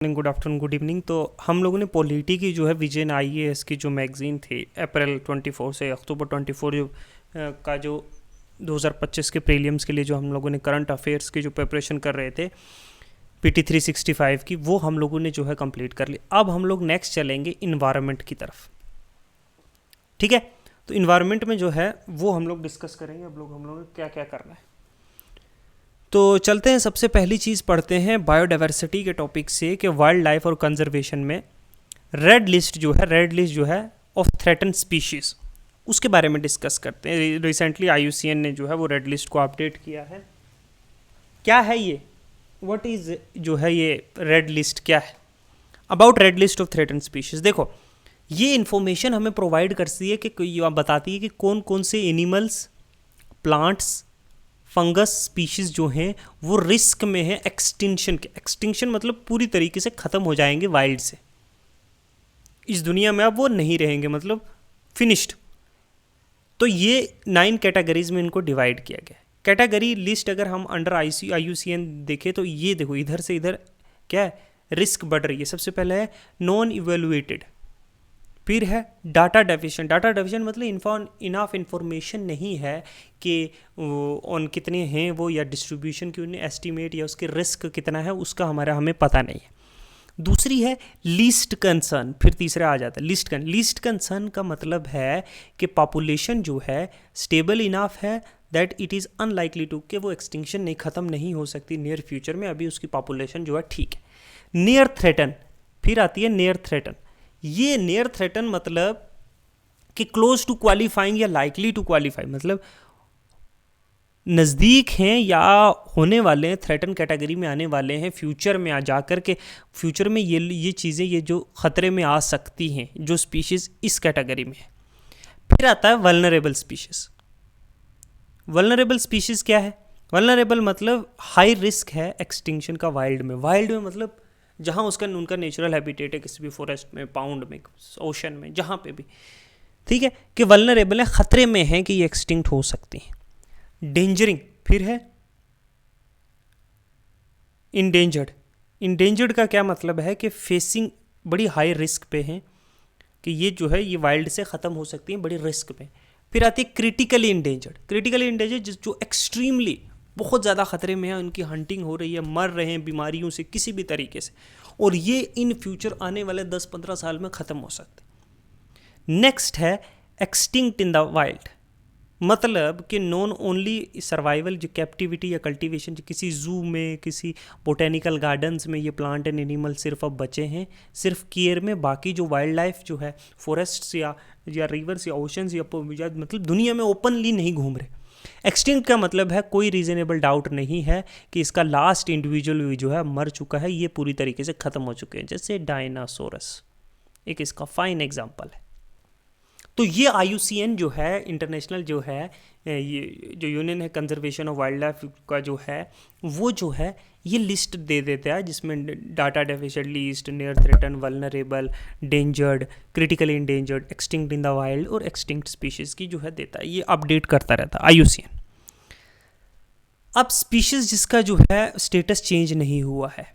Good afternoon, good evening. तो हम लोगों ने पॉलिटी की जो है विजन आईएएस की जो मैगज़ीन थी अप्रैल 24 से अक्टूबर 24 जो का जो 2025 के प्रीलिम्स के लिए जो हम लोगों ने करंट अफेयर्स की जो प्रिपरेशन कर रहे थे पीटी 365 की, वो हम लोगों ने जो है कंप्लीट कर ली। अब हम लोग नेक्स्ट चलेंगे इन्वायरमेंट की तरफ। ठीक है, तो इन्वायरमेंट में जो है वो हम लोग डिस्कस करेंगे अब लोग हम लोगों ने क्या क्या करना है। तो चलते हैं, सबसे पहली चीज़ पढ़ते हैं बायोडाइवर्सिटी के टॉपिक से कि वाइल्ड लाइफ और कंजर्वेशन में रेड लिस्ट जो है ऑफ थ्रेटन स्पीशीज़, उसके बारे में डिस्कस करते हैं। रिसेंटली आईयूसीएन ने जो है वो रेड लिस्ट को अपडेट किया है। क्या है ये, व्हाट इज़ जो है ये रेड लिस्ट क्या है? About red list of threaten species, देखो ये इन्फॉर्मेशन हमें प्रोवाइड करती है कि बताती है कि कौन कौन से एनिमल्स, प्लांट्स, फंगस स्पीशीज़ जो हैं वो रिस्क में है एक्सटिंक्शन के। एक्सटिंक्शन मतलब पूरी तरीके से ख़त्म हो जाएंगे वाइल्ड से, इस दुनिया में अब वो नहीं रहेंगे, मतलब फिनिश्ड। तो ये 9 कैटेगरीज में इनको डिवाइड किया गया है। कैटेगरी लिस्ट अगर हम अंडर आईयूसीएन देखें तो ये देखो, इधर से इधर क्या है, रिस्क बढ़ रही है। सबसे पहले है नॉन इवेलुएटेड, फिर है डाटा डेफिशिएंट। डाटा डेफिशिएंट मतलब इनाफ इंफॉर्मेशन नहीं है कि ऑन कितने हैं वो, या डिस्ट्रीब्यूशन की उन्हें एस्टिमेट या उसके रिस्क कितना है उसका हमें पता नहीं है। दूसरी है लीस्ट कंसर्न, फिर तीसरा आ जाता है लीस्ट कंसर्न का मतलब है कि पॉपुलेशन जो है स्टेबल इनाफ है that it is unlikely to, कि वो एक्सटिंक्शन नहीं, ख़त्म नहीं हो सकती नियर फ्यूचर में, अभी उसकी पॉपुलेशन जो है ठीक है। नियर थ्रेटन, फिर आती है नियर थ्रेटन। ये नियर थ्रेटन मतलब कि क्लोज टू क्वालिफाइंग या लाइकली टू क्वालिफाई, मतलब नज़दीक हैं या होने वाले हैं, थ्रेटन कैटेगरी में आने वाले हैं फ्यूचर में, आ जाकर के फ्यूचर में ये चीज़ें ये जो ख़तरे में आ सकती हैं, जो स्पीशीज़ इस कैटेगरी में है। फिर आता है वल्नरेबल स्पीशीज़। वल्नरेबल स्पीशीज़ क्या है? वल्नरेबल मतलब हाई रिस्क है एक्सटिंक्शन का वाइल्ड में। वाइल्ड में मतलब जहाँ उनका नेचुरल हैबिटेट है, किसी भी फॉरेस्ट में, पाउंड में, ओशन में, जहाँ पे भी, ठीक है, कि वल्नरेबल है, ख़तरे में है कि ये एक्सटिंक्ट हो सकती हैं। डेंजरिंग, फिर है इंडेंजर्ड। इंडेंजर्ड का क्या मतलब है कि फेसिंग, बड़ी हाई रिस्क पे हैं कि ये जो है ये वाइल्ड से ख़त्म हो सकती हैं, बड़ी रिस्क पे। फिर आती है क्रिटिकली इंडेंजर्ड। क्रिटिकली इंडेंजर्ड जो एक्सट्रीमली बहुत ज़्यादा ख़तरे में है, उनकी हंटिंग हो रही है, मर रहे हैं बीमारियों से किसी भी तरीके से, और ये इन फ्यूचर आने वाले 10-15 साल में ख़त्म हो सकते। नेक्स्ट है एक्सटिंक्ट इन द वाइल्ड, मतलब कि नॉन ओनली सर्वाइवल, जो कैप्टिविटी या कल्टीवेशन, जो किसी जू में, किसी बोटेनिकल गार्डन्स में ये प्लांट एंड एनिमल सिर्फ अब बचे हैं सिर्फ केयर में, बाकी जो वाइल्ड लाइफ जो है फॉरेस्ट्स या रिवर्स या ओशंस या मतलब दुनिया में ओपनली नहीं घूम रहे। एक्सटिंक्ट का मतलब है कोई रीजनेबल डाउट नहीं है कि इसका लास्ट इंडिविजुअल जो है मर चुका है, ये पूरी तरीके से ख़त्म हो चुके हैं, जैसे डायनासोरस एक इसका फाइन एग्जाम्पल है। तो ये आईयूसीएन जो है इंटरनेशनल जो है, ये जो यूनियन है कंजर्वेशन ऑफ वाइल्ड लाइफ का जो है, वो जो है ये लिस्ट दे देता है जिसमें data deficient list, near threaten, vulnerable, endangered, critically endangered, extinct in the wild और एक्सटिंक्ट स्पीशीज़ की जो है देता है, ये अपडेट करता रहता है आईयूसीएन। अब स्पीशीज़ जिसका जो है स्टेटस चेंज नहीं हुआ है,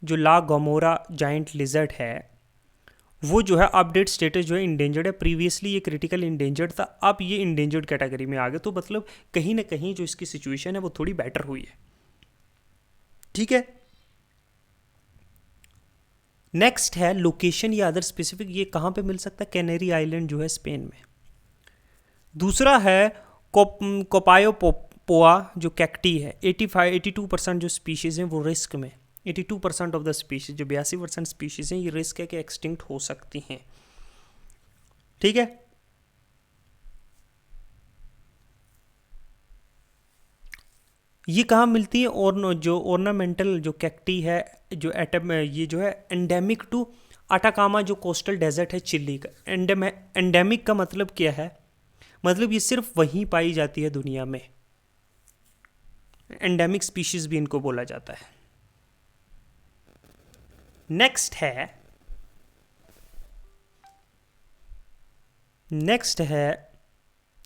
जो ला गोमोरा जाइंट लिजर्ड है, वो जो है अपडेट स्टेटस जो है इंडेंजर्ड है। प्रीवियसली ये क्रिटिकल इंडेंजर्ड था, अब ये इंडेंजर्ड कैटेगरी में आ गया, तो मतलब कहीं ना कहीं जो इसकी सिचुएशन है वो थोड़ी बेटर हुई है। ठीक है, नेक्स्ट है लोकेशन या अदर स्पेसिफिक, ये कहाँ पे मिल सकता है? कैनरी आइलैंड जो है स्पेन में। दूसरा है कोपायो पोआ जो कैक्टी है, 82% जो स्पीशीज़ हैं वो रिस्क में, 82% ऑफ द स्पीशीज, जो 82% स्पीशीज़ हैं ये रिस्क है कि एक्सटिंक्ट हो सकती हैं। ठीक है, ये कहाँ मिलती है? और जो ऑर्नामेंटल जो कैक्टी है, जो एटम, ये जो है एंडेमिक टू अटाकामा जो कोस्टल डेजर्ट है चिली का। एंडेमिक का मतलब क्या है? मतलब ये सिर्फ वहीं पाई जाती है दुनिया में, एंडेमिक स्पीशीज भी इनको बोला जाता है। नेक्स्ट है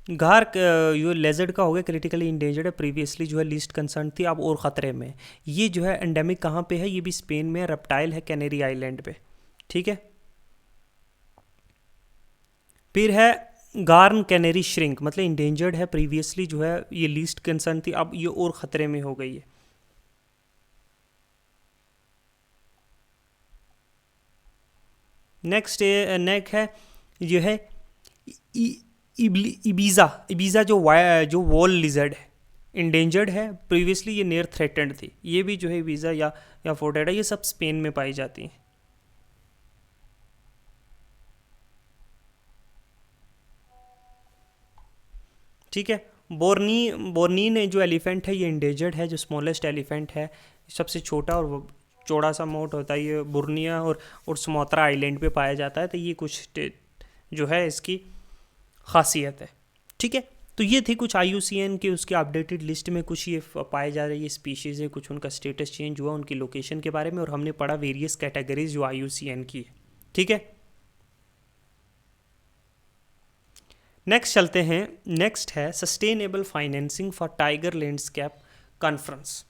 यो लेजर्ड का हो गया क्रिटिकली इंडेंजर्ड है, प्रीवियसली जो है लीस्ट कंसर्न थी, अब और ख़तरे में है। ये जो है एंडेमिक कहाँ पे है, ये भी स्पेन में, रेप्टाइल है कैनरी आइलैंड पे, ठीक है। फिर है गार्न कैनरी श्रिंक, मतलब इंडेंजर्ड है, प्रीवियसली जो है ये लीस्ट कंसर्न थी, अब ये और ख़तरे में हो गई है। नेक्स्ट नेक है जो है इबीज़ा, इबीज़ा जो वॉल लिजर्ड है, इंडेंजर्ड है, प्रीवियसली ये नियर थ्रेटेंड थी। ये भी जो है इबीज़ा या फोर्टेडा, ये सब स्पेन में पाई जाती हैं। ठीक है। बोर्नीन जो एलिफेंट है ये इंडेंजर्ड है, जो स्मॉलेस्ट एलिफेंट है, सबसे छोटा और चौड़ा सा मोट होता है, ये बुर्निया और सुमात्रा आइलैंड पे पाया जाता है। तो ये कुछ जो है इसकी खासियत है, ठीक है। तो ये थी कुछ IUCN के उसके अपडेटेड लिस्ट में कुछ ये पाए जा रहे ये स्पीशीज़ है, कुछ उनका स्टेटस चेंज हुआ, उनकी लोकेशन के बारे में, और हमने पढ़ा वेरियस कैटेगरीज जो IUCN की है, ठीक है। नेक्स्ट चलते हैं, नेक्स्ट है sustainable financing for tiger landscape conference.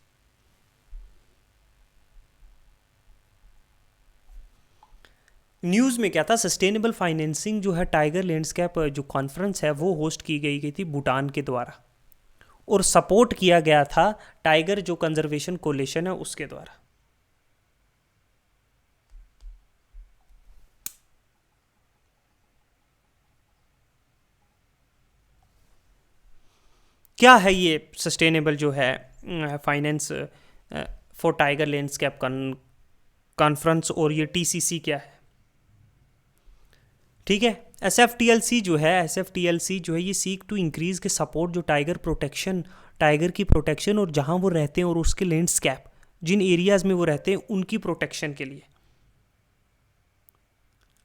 News में क्या था, सस्टेनेबल फाइनेंसिंग जो है टाइगर लैंडस्केप जो कॉन्फ्रेंस है वो होस्ट की गई थी भूटान के द्वारा, और सपोर्ट किया गया था टाइगर जो कंजर्वेशन कोलिशन है उसके द्वारा। क्या है ये सस्टेनेबल जो है finance for tiger landscape conference, और ये TCC क्या है, ठीक है। SFTLC जो है, SFTLC जो है ये सीक टू इंक्रीज के सपोर्ट जो टाइगर प्रोटेक्शन, टाइगर की प्रोटेक्शन, और जहाँ वो रहते हैं और उसके लैंडस्केप जिन एरियाज़ में वो रहते हैं उनकी प्रोटेक्शन के लिए,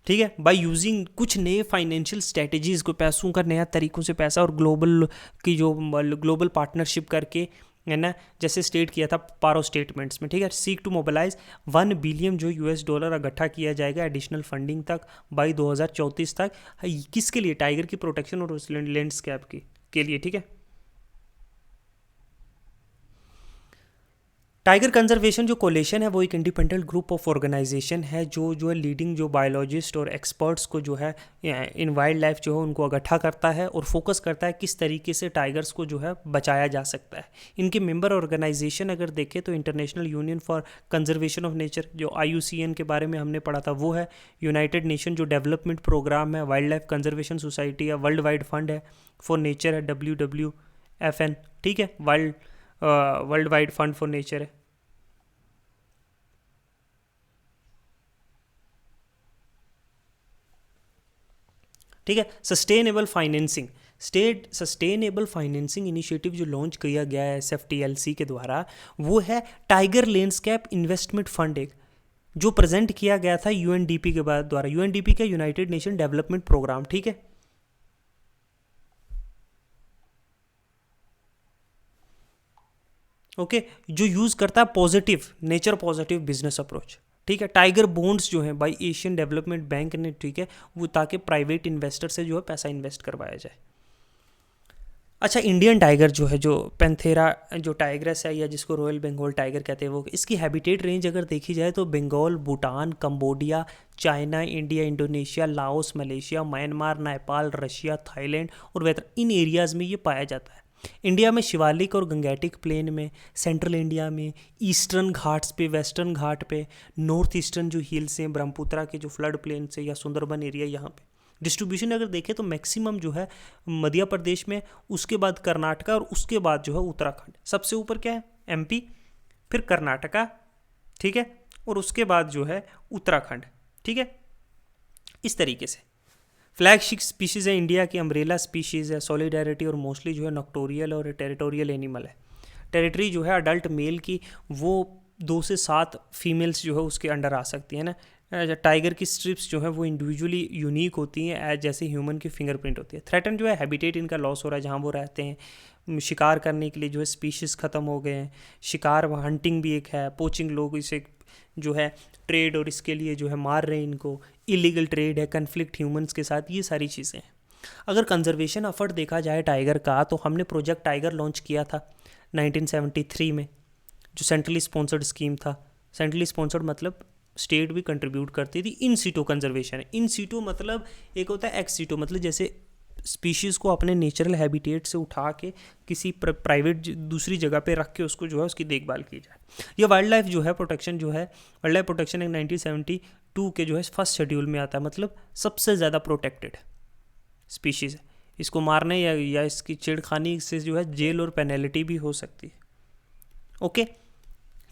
ठीक है। बाय यूजिंग कुछ नए फाइनेंशियल स्ट्रेटजीज़ को, पैसों का नया तरीक़ों से पैसा, और ग्लोबल की जो ग्लोबल पार्टनरशिप करके, है ना, जैसे स्टेट किया था पारो स्टेटमेंट्स में, ठीक है। सीक टू मोबिलाइज 1 बिलियन जो US डॉलर इकट्ठा किया जाएगा एडिशनल फंडिंग तक बाई 2034 तक, किसके लिए, टाइगर की प्रोटेक्शन और उस लैंडस्केप की के लिए, ठीक है। टाइगर कंजर्वेशन जो कोलेशन है वो एक इंडिपेंडेंट ग्रुप ऑफ ऑर्गेनाइजेशन है जो है लीडिंग जो बायोलॉजिस्ट और एक्सपर्ट्स को जो है इन वाइल्ड लाइफ जो है उनको इकट्ठा करता है और फोकस करता है किस तरीके से टाइगर्स को जो है बचाया जा सकता है। इनके मेंबर ऑर्गेनाइजेशन अगर देखें तो international union for conservation of nature जो IUCN के बारे में हमने पढ़ा था वो है, यूनाइटेड नेशन जो डेवलपमेंट प्रोग्राम है, वाइल्ड लाइफ कंजर्वेशन सोसाइटी है, वर्ल्ड वाइड फंड है फॉर नेचर है WWFN, ठीक है, world wide fund for nature है। ठीक है। सस्टेनेबल फाइनेंसिंग इनिशिएटिव जो लॉन्च किया गया है SFTLC के द्वारा वो है टाइगर लैंडस्केप इन्वेस्टमेंट फंड, एक जो प्रेजेंट किया गया था UNDP के द्वारा। UNDP का यूनाइटेड नेशन डेवलपमेंट प्रोग्राम, ठीक है। ओके, जो यूज़ करता है positive nature, positive business approach, ठीक है। टाइगर बॉन्ड्स जो है बाई एशियन डेवलपमेंट बैंक ने, ठीक है, वो ताकि प्राइवेट इन्वेस्टर से जो है पैसा इन्वेस्ट करवाया जाए। अच्छा, इंडियन टाइगर जो है, जो पैंथेरा जो टाइग्रस है या जिसको रॉयल बंगाल टाइगर कहते हैं, वो इसकी हैबिटेट रेंज अगर देखी जाए तो Bengal, Bhutan, Cambodia, China, India, Indonesia, Laos, Malaysia, Myanmar, Nepal, Russia, Thailand और वियतनाम, इन एरियाज़ में ये पाया जाता है। इंडिया में शिवालिक और गंगेटिक प्लेन में, सेंट्रल इंडिया में, ईस्टर्न घाट्स पे, वेस्टर्न घाट पे, नॉर्थ ईस्टर्न जो हिल्स हैं, ब्रह्मपुत्रा के जो फ्लड प्लेन से या सुंदरबन एरिया, यहाँ पे डिस्ट्रीब्यूशन अगर देखें तो मैक्सिमम जो है मध्य प्रदेश में, उसके बाद कर्नाटका और उसके बाद जो है उत्तराखंड, सबसे ऊपर क्या है MP, फिर कर्नाटका, ठीक है, और उसके बाद जो है उत्तराखंड, ठीक है। इस तरीके से फ्लैगशिप स्पीशीज़ है इंडिया की, अम्ब्रेला स्पीशीज़ है, सॉलिडारिटी, और मोस्टली जो है नॉक्टोरियल और टेरिटोरियल एनिमल है। टेरिटरी जो है अडल्ट मेल की वो 2 से 7 फीमेल्स जो है उसके अंडर आ सकती है ना। टाइगर की स्ट्रिप्स जो है वो इंडिविजुअली यूनिक होती हैं एज जैसे ह्यूमन की फिंगरप्रिंट होती है। थ्रेटन जो है हैबिटेट इनका लॉस हो रहा है जहाँ वो रहते हैं, शिकार करने के लिए जो है स्पीशीज़ ख़त्म हो गए हैं, शिकार हंटिंग भी एक है, पोचिंग लोग इसे जो है ट्रेड और इसके लिए जो है मार रहे हैं इनको, इलीगल ट्रेड है, कन्फ्लिक्ट ह्यूमंस के साथ, ये सारी चीज़ें हैं। अगर कंजर्वेशन एफर्ट देखा जाए टाइगर का, तो हमने प्रोजेक्ट टाइगर लॉन्च किया था 1973 में, जो सेंट्रली स्पॉन्सर्ड स्कीम था। सेंट्रली स्पॉन्सर्ड मतलब स्टेट भी कंट्रीब्यूट करती थी। इन सीटो कंजर्वेशन है, इन सीटो मतलब एक होता है एक्स सीटो, मतलब जैसे स्पीशीज़ को अपने नेचुरल हैबिटेट से उठा के किसी प्राइवेट दूसरी जगह पे रख के उसको जो है उसकी देखभाल की जाए। यह वाइल्ड लाइफ जो है प्रोटेक्शन जो है, वाइल्ड लाइफ प्रोटेक्शन एक 1972 के जो है फर्स्ट शेड्यूल में आता है, मतलब सबसे ज़्यादा प्रोटेक्टेड स्पीशीज़ है। इसको मारने या इसकी छेड़खानी से जो है जेल और पेनल्टी भी हो सकती है। ओके,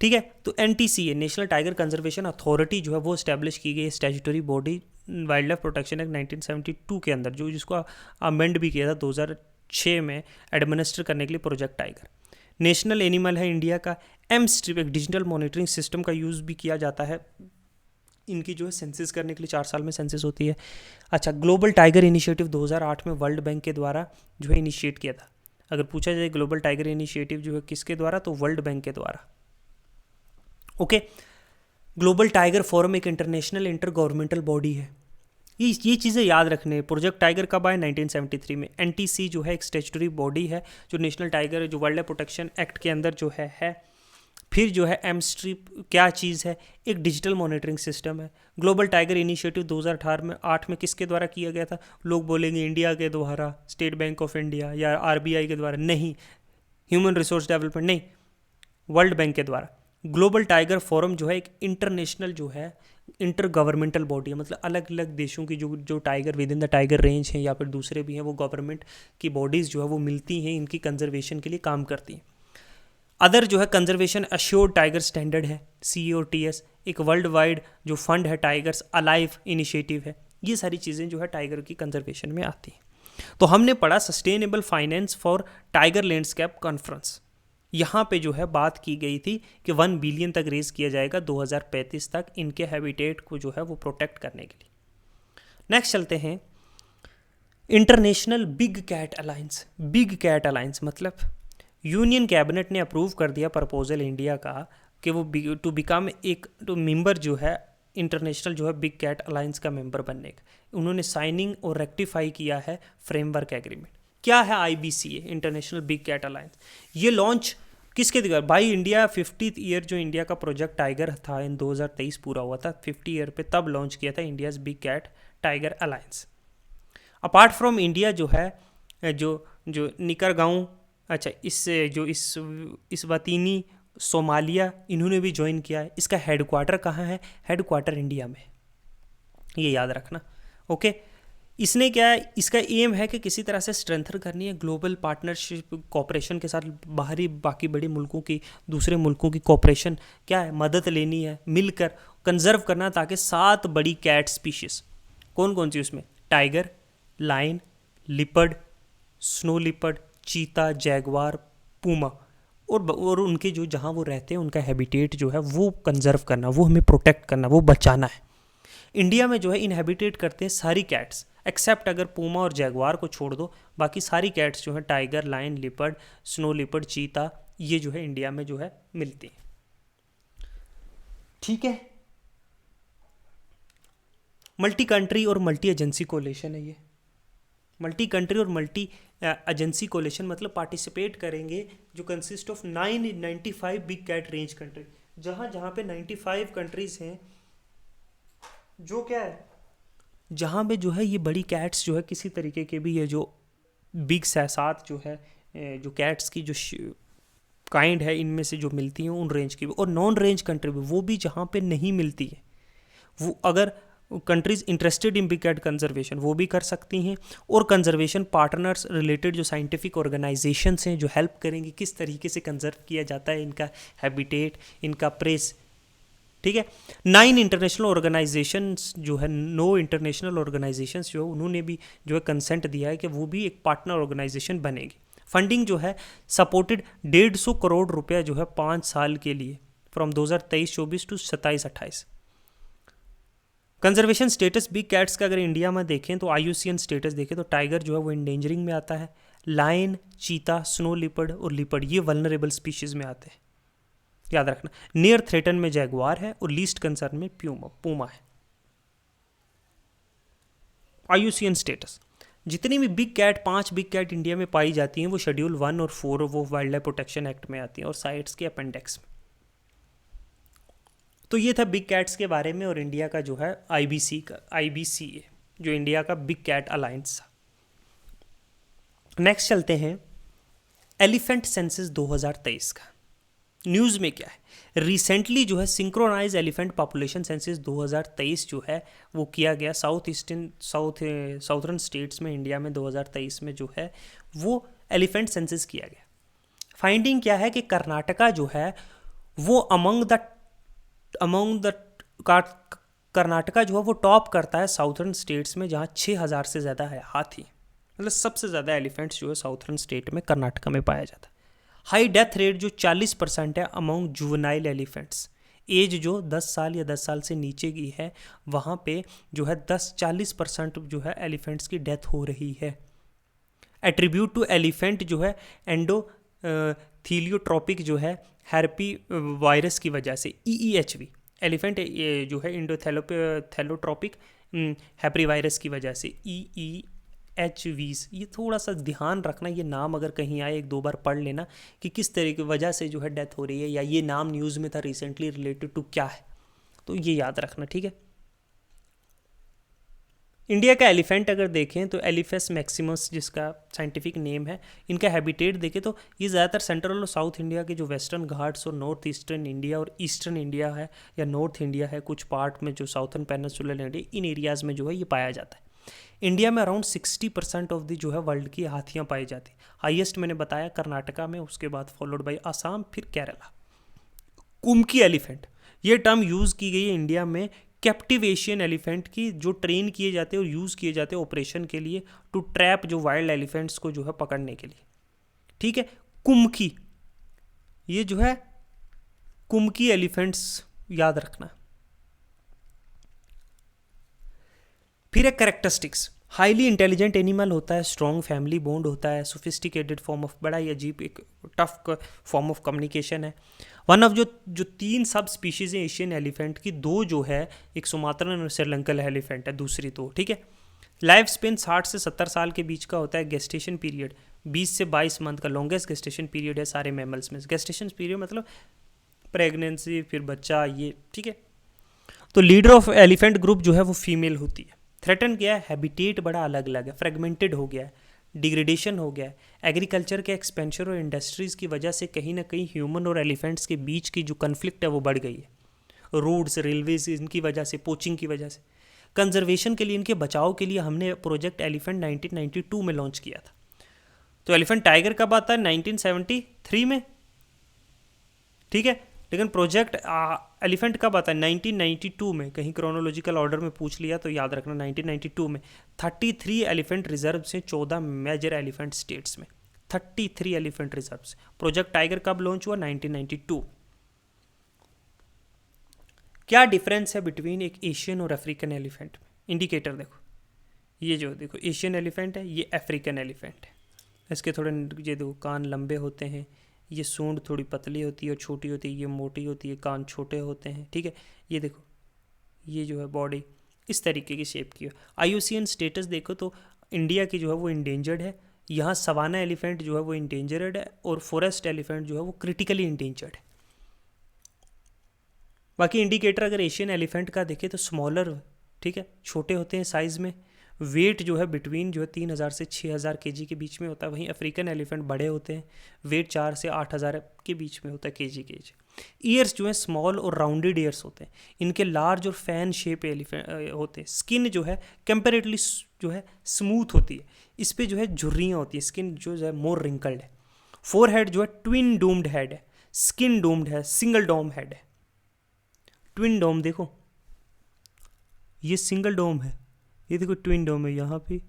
ठीक है। तो NTCA, national tiger conservation authority जो है वो इस्टेब्लिश की गई statutory body wild life protection act 1972 के अंदर, जो जिसको अमेंड भी किया था 2006 में एडमिनिस्टर करने के लिए प्रोजेक्ट टाइगर। नेशनल एनिमल है इंडिया का। M-STRIP एक डिजिटल मॉनिटरिंग सिस्टम का यूज़ भी किया जाता है इनकी जो है सेंसिस करने के लिए, 4 साल में सेंसिस होती है। अच्छा, ग्लोबल टाइगर इनिशिएटिव 2008 में वर्ल्ड बैंक के द्वारा जो है इनिशिएट किया था। अगर पूछा जाए ग्लोबल टाइगर इनिशिएटिव जो है किसके द्वारा, तो वर्ल्ड बैंक के द्वारा। ओके, ग्लोबल टाइगर फोरम एक इंटरनेशनल इंटर गवर्नमेंटल बॉडी है। ये चीज़ें याद रखने। प्रोजेक्ट टाइगर कब आया, 1973 में। NTC जो है एक स्टैट्यूटरी बॉडी है जो नेशनल टाइगर जो वाइल्ड लाइफ प्रोटेक्शन एक्ट के अंदर जो है। फिर जो है M-STRIP क्या चीज़ है, एक डिजिटल मॉनिटरिंग सिस्टम है। ग्लोबल टाइगर इनिशिएटिव 2008 में किसके द्वारा किया गया था? लोग बोलेंगे इंडिया के द्वारा, स्टेट बैंक ऑफ इंडिया या RBI के द्वारा, नहीं। ह्यूमन रिसोर्स डेवलपमेंट, नहीं, वर्ल्ड बैंक के द्वारा। ग्लोबल टाइगर फोरम जो है एक इंटरनेशनल जो है इंटर गवर्नमेंटल बॉडी है, मतलब अलग अलग देशों की जो tiger with in the tiger range हैं या फिर दूसरे भी हैं, वो गवर्नमेंट की बॉडीज़ जो है वो मिलती हैं, इनकी कंजर्वेशन के लिए काम करती हैं। अदर जो है कंजर्वेशन अश्योर्ड टाइगर स्टैंडर्ड है, COTS, एक वर्ल्ड वाइड जो फंड है टाइगर्स अलाइव इनिशिएटिव है। ये सारी चीज़ें जो है टाइगर की कंजर्वेशन में आती हैं। तो हमने पढ़ा sustainable finance for tiger landscape conference. यहाँ पे जो है बात की गई थी कि 1 बिलियन तक रेज किया जाएगा 2035 तक इनके हैबिटेट को जो है वो प्रोटेक्ट करने के लिए। नेक्स्ट चलते हैं, International Big cat Alliance. Big cat alliance मतलब यूनियन कैबिनेट ने अप्रूव कर दिया प्रपोजल इंडिया का कि वो टू बिकम एक मेंबर जो है इंटरनेशनल जो है बिग कैट अलायंस का मेंबर बनने का। उन्होंने साइनिंग और रेक्टिफाई किया है फ्रेमवर्क एग्रीमेंट। क्या है IBCA, International Big cat Alliance? ये लॉन्च किसके द्वारा? भाई इंडिया 50th ईयर जो इंडिया का प्रोजेक्ट टाइगर था इन 2023 पूरा हुआ था 50 ईयर पे, तब लॉन्च किया था India's big cat tiger alliance. Apart from India जो है जो निकर गाँव, अच्छा, इससे जो इस वतीनी सोमालिया, इन्होंने भी ज्वाइन किया है। इसका हेडक्वार्टर कहाँ है? हेडक्वार्टर इंडिया में, ये याद रखना। ओके, इसने क्या है, इसका एम है कि किसी तरह से स्ट्रेंथन करनी है ग्लोबल पार्टनरशिप कॉपरेशन के साथ, बाहरी बाकी बड़े मुल्कों की, दूसरे मुल्कों की कॉपरेशन क्या है, मदद लेनी है, मिलकर कंजर्व करना, ताकि 7 बड़ी कैट स्पीशीज़, कौन कौन सी उसमें, tiger, line, leopard, snow leopard, चीता, जैगवार, पूमा, और उनके जो जहाँ वो रहते हैं उनका हैबिटेट जो है वो कंजर्व करना, वो हमें प्रोटेक्ट करना, वो बचाना है। इंडिया में जो है इनहेबिटेट करते हैं सारी कैट्स, एक्सेप्ट अगर पूमा और जैगवार को छोड़ दो, बाकी सारी कैट्स जो है tiger, line, leopard, snow leopard, चीता, ये जो है इंडिया में जो है मिलती है। ठीक है, मल्टी कंट्री और मल्टी एजेंसी कोलेशन है ये। मल्टी कंट्री और मल्टी एजेंसी कोलेशन मतलब पार्टिसिपेट करेंगे जो consist of 95 big cat range country, जहाँ जहाँ पे 95 कंट्रीज हैं, जो क्या है, जहाँ पे जो है ये बड़ी कैट्स जो है किसी तरीके के भी, ये जो बिग सात जो है जो कैट्स की जो काइंड है इनमें से जो मिलती हैं उन रेंज की भी, और नॉन रेंज कंट्री भी, वो भी जहाँ पे नहीं मिलती है, वो अगर countries interested in big cat conservation वो भी कर सकती हैं। और कंजर्वेशन पार्टनर्स रिलेटेड जो साइंटिफिक ऑर्गेनाइजेशंस हैं जो हेल्प करेंगे किस तरीके से कंजर्व किया जाता है इनका हैबिटेट, इनका प्रेस। ठीक है, 9 इंटरनेशनल ऑर्गेनाइजेशंस जो है, 9 इंटरनेशनल ऑर्गेनाइजेशंस जो है उन्होंने भी जो है कंसेंट दिया है कि वो भी एक पार्टनर ऑर्गेनाइजेशन बनेगी। फंडिंग जो है सपोर्टेड 150 करोड़ रुपया जो है 5 साल के लिए, from 2023-24 to 27-28। Conservation status big cats का अगर इंडिया में देखें तो IUCN स्टेटस देखें तो टाइगर जो है वो इंडेंजरिंग में आता है, लायन, चीता, स्नो लिपर्ड और लिपर्ड ये वल्नरेबल स्पीशीज में आते हैं, याद रखना। नियर थ्रेटन में जैगवार है और लीस्ट कंसर्न में पूमा है। IUCN स्टेटस, जितनी भी big cat, 5 big cat India में पाई जाती हैं वो शेड्यूल 1 और 4 वो वाइल्ड लाइफ प्रोटेक्शन एक्ट में आती हैं और साइट्स के अपेंडिक्स में। तो ये था बिग कैट्स के बारे में और इंडिया का जो है IBC है जो इंडिया का बिग कैट अलायंस था। नेक्स्ट चलते हैं एलिफेंट सेंसस 2023 का। न्यूज़ में क्या है, रिसेंटली जो है सिंक्रोनाइज एलिफेंट पॉपुलेशन सेंसस 2023 जो है वो किया गया साउथर्न स्टेट्स में इंडिया में 2023 में जो है वो एलिफेंट सेंसस किया गया। फाइंडिंग क्या है कि कर्नाटका जो है वो कर्नाटका जो है वो टॉप करता है साउथर्न स्टेट्स में, जहाँ 6000 से ज़्यादा है हाथी, मतलब सबसे ज़्यादा एलिफेंट्स जो है साउथर्न स्टेट में कर्नाटका में पाया जाता है। हाई डेथ रेट जो 40% है अमंग जुवेनाइल एलिफेंट्स, एज जो 10 साल या 10 साल से नीचे की है वहाँ पे जो है 40% जो है एलिफेंट्स की डेथ हो रही है। एट्रीब्यूट टू एलिफेंट जो है थीलियोट्रॉपिक जो है हैर्पी वायरस की वजह से, EEHV एलिफेंट जो है इंडोथैलोट्रॉपिक हैप्री वायरस की वजह से, EEHVs। ये थोड़ा सा ध्यान रखना, ये नाम अगर कहीं आए 1-2 बार पढ़ लेना कि किस तरह की वजह से जो है डेथ हो रही है, या ये नाम न्यूज़ में था रिसेंटली रिलेटेड टू क्या है, तो ये याद रखना, ठीक है। इंडिया का एलिफेंट अगर देखें तो एलिफेस मैक्सिमस जिसका साइंटिफिक नेम है, इनका हैबिटेट देखें तो ये ज़्यादातर सेंट्रल और साउथ इंडिया के जो वेस्टर्न घाट्स और नॉर्थ ईस्टर्न इंडिया और ईस्टर्न इंडिया है या नॉर्थ इंडिया है, कुछ पार्ट में जो साउथर्न पेनिनसुलर इंडिया, इन एरियाज़ में जो है ये पाया जाता है। इंडिया में अराउंड 60% ऑफ दी जो है वर्ल्ड की हाथियाँ पाई जाती हैं। हाईएस्ट मैंने बताया कर्नाटका में, उसके बाद फॉलोड बाई आसाम, फिर केरला। कुमकी एलिफेंट ये टर्म यूज़ की गई है इंडिया में कैप्टिव एशियन एलिफेंट की, जो ट्रेन किए जाते हैं और यूज़ किए जाते हैं ऑपरेशन के लिए टू ट्रैप जो वाइल्ड एलिफेंट्स को जो है पकड़ने के लिए, ठीक है। कुमकी, ये जो है कुमकी एलिफेंट्स याद रखना। फिर एक कैरेक्टरिस्टिक्स, हाईली इंटेलिजेंट एनिमल होता है, स्ट्रॉन्ग फैमिली बॉन्ड होता है, सोफिस्टिकेटेड फॉर्म ऑफ, बड़ा ही अजीब एक टफ फॉर्म ऑफ कम्युनिकेशन है। वन ऑफ जो 3 सब स्पीशीज़ हैं एशियन एलिफेंट की, 2 जो है एक सुमात्रन और श्रीलंकन एलिफेंट है, दूसरी 2, ठीक है। लाइफ स्पेन 60 से 70 साल के बीच का होता है। गेस्टेशन पीरियड 20 से 22 मंथ का लॉन्गेस्ट गेस्टेशन पीरियड है सारे मैमल्स में। गेस्टेशन पीरियड मतलब प्रेगनेंसी, फिर बच्चा, ये ठीक है। तो लीडर ऑफ एलिफेंट ग्रुप जो है वो फीमेल होती है। थ्रेटन क्या है, हैबिटेट बड़ा अलग अलग है, फ्रेगमेंटेड हो गया है, डिग्रेडेशन हो गया है। एग्रीकल्चर के एक्सपेंशन और इंडस्ट्रीज़ की वजह से कहीं ना कहीं ह्यूमन और एलिफेंट्स के बीच की जो कन्फ्लिक्ट है वो बढ़ गई है। रोड्स, रेलवेज, इनकी वजह से, पोचिंग की वजह से। कंजर्वेशन के लिए, इनके बचाव के लिए हमने प्रोजेक्ट एलिफेंट 1992 में लॉन्च किया था। तो एलिफेंट टाइगर कब आता है, 1973 में, ठीक है। लेकिन प्रोजेक्ट एलिफेंट कब आता है, 1992 में। कहीं क्रोनोलॉजिकल ऑर्डर में पूछ लिया तो याद रखना 1992 में। 33 एलिफेंट रिजर्व से 14 मेजर एलिफेंट स्टेट्स में 33 एलिफेंट रिजर्व से। प्रोजेक्ट टाइगर कब लॉन्च हुआ, 1992। क्या डिफरेंस है बिटवीन एक एशियन और अफ्रीकन एलिफेंट में, इंडिकेटर देखो। ये जो देखो एशियन एलिफेंट है, ये अफ्रीकन एलिफेंट है। इसके थोड़े ये देखो कान लंबे होते हैं, ये सूंड थोड़ी पतली होती है और छोटी होती है, ये मोटी होती है, कान छोटे होते हैं, ठीक है। ये देखो ये जो है बॉडी इस तरीके की शेप की है। IUCN स्टेटस देखो तो इंडिया की जो है वो इंडेंजर्ड है। यहाँ सवाना एलिफेंट जो है वो इंडेंजर्ड है और फॉरेस्ट एलिफेंट जो है वो क्रिटिकली इंडेंजर्ड है। बाकी इंडिकेटर अगर एशियन एलिफेंट का देखें तो स्मॉलर, ठीक है, छोटे होते हैं साइज़ में। वेट जो है बिटवीन जो है 3000 से 6000 kg के बीच में होता है। वहीं अफ्रीकन एलिफेंट बड़े होते हैं, वेट 4 से 8000 के बीच में होता है kg के। ईयर्स जो है स्मॉल और राउंडेड ईयर्स होते हैं। इनके लार्ज और फैन शेप एलिफेंट होते हैं। स्किन जो है कंपेरेटिवली जो है स्मूथ होती है, इस पर जो है झुर्रियाँ होती है। स्किन जो है मोर रिंकल्ड है। फोर हेड जो है ट्विन डोम्ड हेड है, स्किन डोम्ड है, सिंगल डोम हेड है। ट्विन डोम देखो, ये सिंगल डोम है, ये देखो ट्विन डोम है यहाँ पे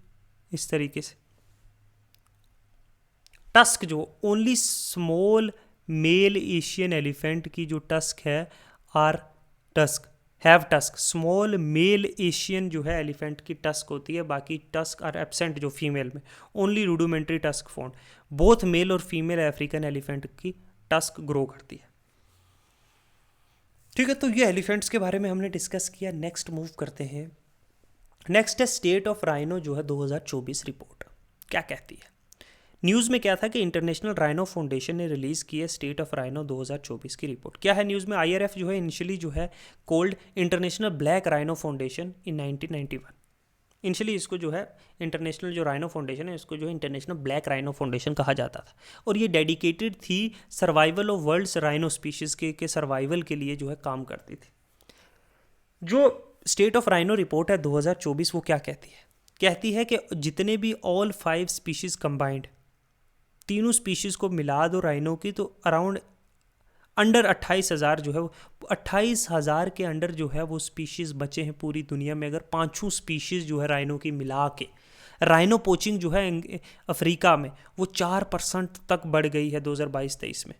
इस तरीके से। टस्क जो only small male Asian elephant की जो टस्क है are tusk have tusk. Small male Asian जो है एलिफेंट की टस्क होती है, बाकी टस्क आर एब्सेंट जो फीमेल में। Only rudimentary tusk found. Both male और फीमेल अफ्रीकन एलिफेंट की टस्क ग्रो करती है, ठीक है। तो ये एलिफेंट्स के बारे में हमने डिस्कस किया। नेक्स्ट मूव करते हैं नेक्स्ट है स्टेट ऑफ राइनो जो है 2024 रिपोर्ट, क्या कहती है। न्यूज़ में क्या था कि इंटरनेशनल राइनो फाउंडेशन ने रिलीज़ की है स्टेट ऑफ राइनो 2024 की रिपोर्ट। क्या है न्यूज़ में, आईआरएफ जो है इनिशियली जो है cold international black rhino foundation इन 1991। इनिशियली इसको जो है इंटरनेशनल जो राइनो फाउंडेशन है इसको जो है इंटरनेशनल ब्लैक राइनो फाउंडेशन कहा जाता था, और ये डेडिकेटेड थी survival of world's rhino species के सर्वाइवल के लिए जो है काम करती थी। जो स्टेट ऑफ राइनो रिपोर्ट है 2024 वो क्या कहती है, कहती है कि जितने भी ऑल 5 स्पीशीज़ कंबाइंड, तीनों स्पीशीज़ को मिला दो राइनो की, तो अराउंड अंडर 28,000 जो है वो 28,000 के अंडर जो है वो स्पीशीज़ बचे हैं पूरी दुनिया में। अगर पाँचों स्पीशीज़ जो है राइनो की मिला के, राइनो पोचिंग जो है अफ्रीका में वो 4% तक बढ़ गई है 2022-23 में।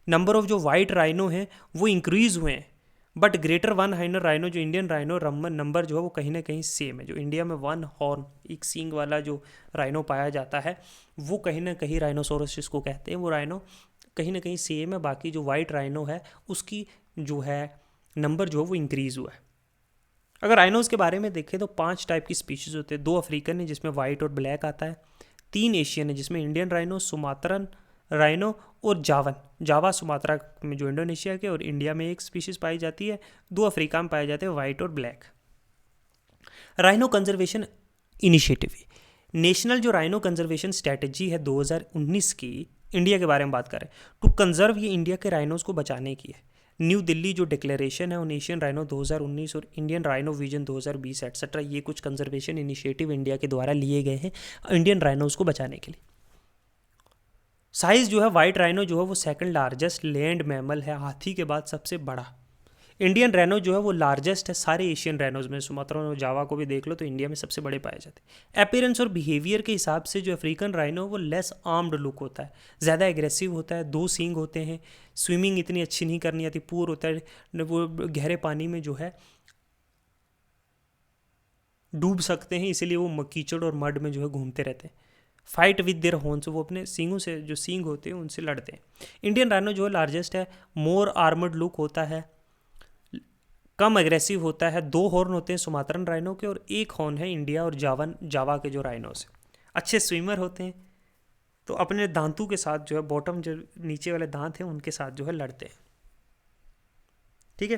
नंबर ऑफ जो वाइट राइनो हैं वो इंक्रीज़ हुए हैं, बट ग्रेटर वन हाइनर राइनो जो इंडियन राइनो नंबर जो है वो कहीं ना कहीं सेम है। जो इंडिया में वन हॉर्न एक सींग वाला जो राइनो पाया जाता है वो कहीं ना कहीं राइनोसोरस जिसको कहते हैं वो राइनो कहीं ना कहीं सेम है। बाकी जो वाइट राइनो है उसकी जो है नंबर जो है वो इंक्रीज़ हुआ है। अगर राइनोज़ के बारे में देखें तो 5 टाइप की स्पीशीज़ होते हैं। 2 अफ्रीकन है जिसमें वाइट और ब्लैक आता है, 3 एशियन है जिसमें इंडियन राइनो, सुमात्रन राइनो और जावा सुमात्रा में जो इंडोनेशिया के और इंडिया में एक स्पीशीज़ पाई जाती है, 2 अफ्रीका में पाए जाते हैं वाइट और black. Rhino conservation initiative, national जो राइनो कंजर्वेशन स्ट्रैटेजी है 2019 की, इंडिया के बारे में बात करें टू कंजर्व, ये इंडिया के राइनोज़ को बचाने की है। न्यू दिल्ली जो डिक्लेरेशन है ऑन एशियन राइनो 2019 और इंडियन राइनो विजन 2020 एटसेट्रा, ये कुछ कंजर्वेशन इनिशिएटिव इंडिया के द्वारा लिए गए हैं इंडियन राइनोज़ को बचाने के लिए। साइज़ जो है वाइट राइनो जो है वो सेकंड लार्जेस्ट लैंड मैमल है, हाथी के बाद सबसे बड़ा। इंडियन रैनो जो है वो लार्जेस्ट है सारे एशियन रैनोज में, सुमात्रा और जावा को भी देख लो तो इंडिया में सबसे बड़े पाए जाते हैं। अपीयरेंस और बिहेवियर के हिसाब से जो अफ्रीकन राइनो वो लेस आर्म्ड लुक होता है, ज़्यादा एग्रेसिव होता है, 2 सींग होते हैं, स्विमिंग इतनी अच्छी नहीं करनी आती, पूर होता है, वो गहरे पानी में जो है डूब सकते हैं, इसीलिए वो कीचड़ और मड में जो है घूमते रहते हैं। फाइट विद देयर हॉर्न्स, वो अपने सींगों से जो सींग होते हैं उनसे लड़ते हैं। इंडियन राइनो जो है लार्जेस्ट है, मोर आर्मर्ड लुक होता है, कम एग्रेसिव होता है, 2 हॉर्न होते हैं सुमात्रन राइनो के और 1 हॉर्न है इंडिया और जावा के जो राइनोस हैं। अच्छे स्विमर होते हैं, तो अपने दांतों के साथ जो है बॉटम जो नीचे वाले दांत हैं उनके साथ जो है लड़ते हैं। ठीक है।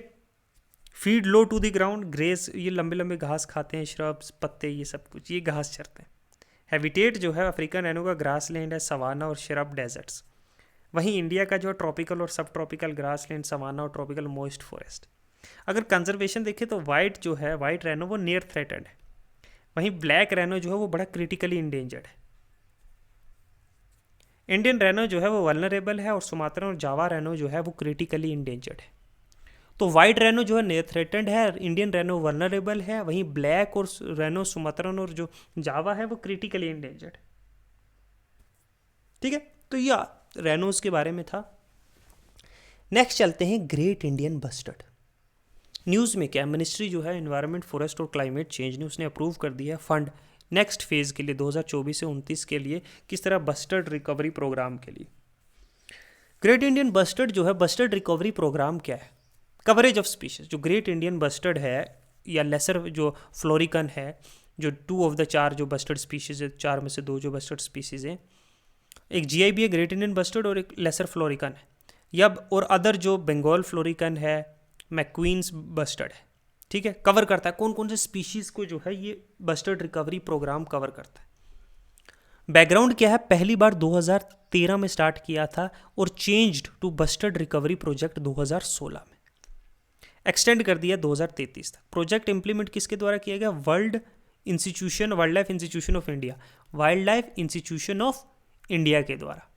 Feed low to the ground, grass, ये लंबे लंबे घास खाते हैं, श्रब्स, पत्ते, ये सब कुछ, ये घास चरते हैं। हैबिटेट जो है अफ्रीकन रैनो का ग्रास लैंड है, सवाना और श्रब डेजर्ट्स। वहीं इंडिया का जो है ट्रॉपिकल और सब ट्रॉपिकल ग्रास लैंड, सवाना और ट्रॉपिकल मॉइस्ट फॉरेस्ट। अगर कंजर्वेशन देखें तो वाइट जो है वाइट रैनो वो नियर थ्रेटेड है, वहीं ब्लैक रैनो जो है वो बड़ा क्रिटिकली इंडेंजर्ड है। इंडियन रैनो जो है वो वल्नरेबल है और सुमात्रा और जावा रैनो जो है वो क्रिटिकली इंडेंजर्ड है। तो वाइट रैनो जो है नियर थ्रेटेड है, इंडियन रैनो वल्नरेबल है, वहीं ब्लैक और रैनो सुमात्रन और जो जावा है वो क्रिटिकली इंडेंजर्ड। ठीक है, तो ये रैनोज के बारे में था। नेक्स्ट चलते हैं ग्रेट इंडियन बस्टर्ड। न्यूज़ में क्या, मिनिस्ट्री जो है एनवायरनमेंट, फॉरेस्ट और क्लाइमेट चेंज ने उसने अप्रूव कर दिया है फंड नेक्स्ट फेज़ के लिए 2024 से 29 के लिए, किस तरह बस्टर्ड रिकवरी प्रोग्राम के लिए। ग्रेट इंडियन बस्टर्ड जो है, बस्टर्ड रिकवरी प्रोग्राम क्या है, कवरेज ऑफ स्पीशीज। जो ग्रेट इंडियन बस्टर्ड है या लेसर जो फ्लोरिकन है, जो 2 ऑफ द 4 जो बस्टर्ड स्पीशीज है, 4 में से 2 जो बस्टर्ड स्पीशीज हैं, एक GIB है ग्रेट इंडियन बस्टर्ड और एक लेसर फ्लोरिकन है, या और अदर जो बंगाल फ्लोरिकन है, मैक्वींस बस्टर्ड है। ठीक है, कवर करता है कौन कौन से स्पीशीज़ को जो है ये बस्टर्ड रिकवरी प्रोग्राम कवर करता है। बैकग्राउंड क्या है, पहली बार 2013 में स्टार्ट किया था और changed to bustard recovery project 2016 में, एक्सटेंड कर दिया 2033 तक। प्रोजेक्ट इंप्लीमेंट किसके द्वारा किया गया, wild life institution of India, wild life institution of India के द्वारा।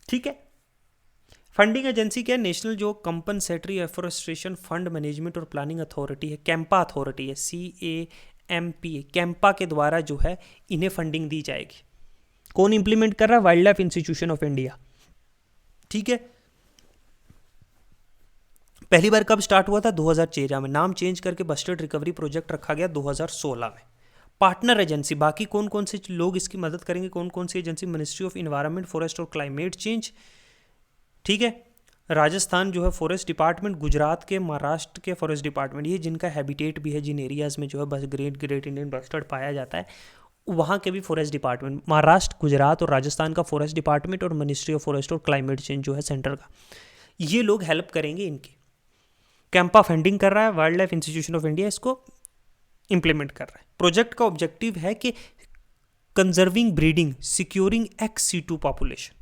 ठीक है। फंडिंग एजेंसी क्या है, नेशनल जो कंपनसेटरी एफोरेस्ट्रेशन फंड मैनेजमेंट और प्लानिंग अथॉरिटी है, कैंपा अथॉरिटी है, CAMPA, कैंपा के द्वारा जो है इन्हें फंडिंग दी जाएगी। कौन इंप्लीमेंट कर रहा है, wild life institution of India. ठीक है। पहली बार कब स्टार्ट हुआ था, 2013 में, नाम चेंज करके बस्टर्ड रिकवरी प्रोजेक्ट रखा गया 2016 में। पार्टनर एजेंसी, बाकी कौन कौन से लोग इसकी मदद करेंगे, कौन कौन सी agency, ministry of environment, forest और क्लाइमेट चेंज। ठीक है। राजस्थान जो है फॉरेस्ट डिपार्टमेंट, गुजरात के, महाराष्ट्र के फॉरेस्ट डिपार्टमेंट, ये जिनका हैबिटेट भी है, जिन एरियाज़ में जो है बस ग्रेट इंडियन बस्टर्ड पाया जाता है, वहाँ के भी फॉरेस्ट डिपार्टमेंट, महाराष्ट्र, गुजरात और राजस्थान का फॉरेस्ट डिपार्टमेंट और मिनिस्ट्री ऑफ फॉरेस्ट और क्लाइमेट चेंज जो है सेंटर का, ये लोग हेल्प करेंगे इनकी। कैंपा फंडिंग कर रहा है, wild life institution of India इसको इम्प्लीमेंट कर रहा है। प्रोजेक्ट का ऑब्जेक्टिव है कि conserving breeding, securing XC2 population.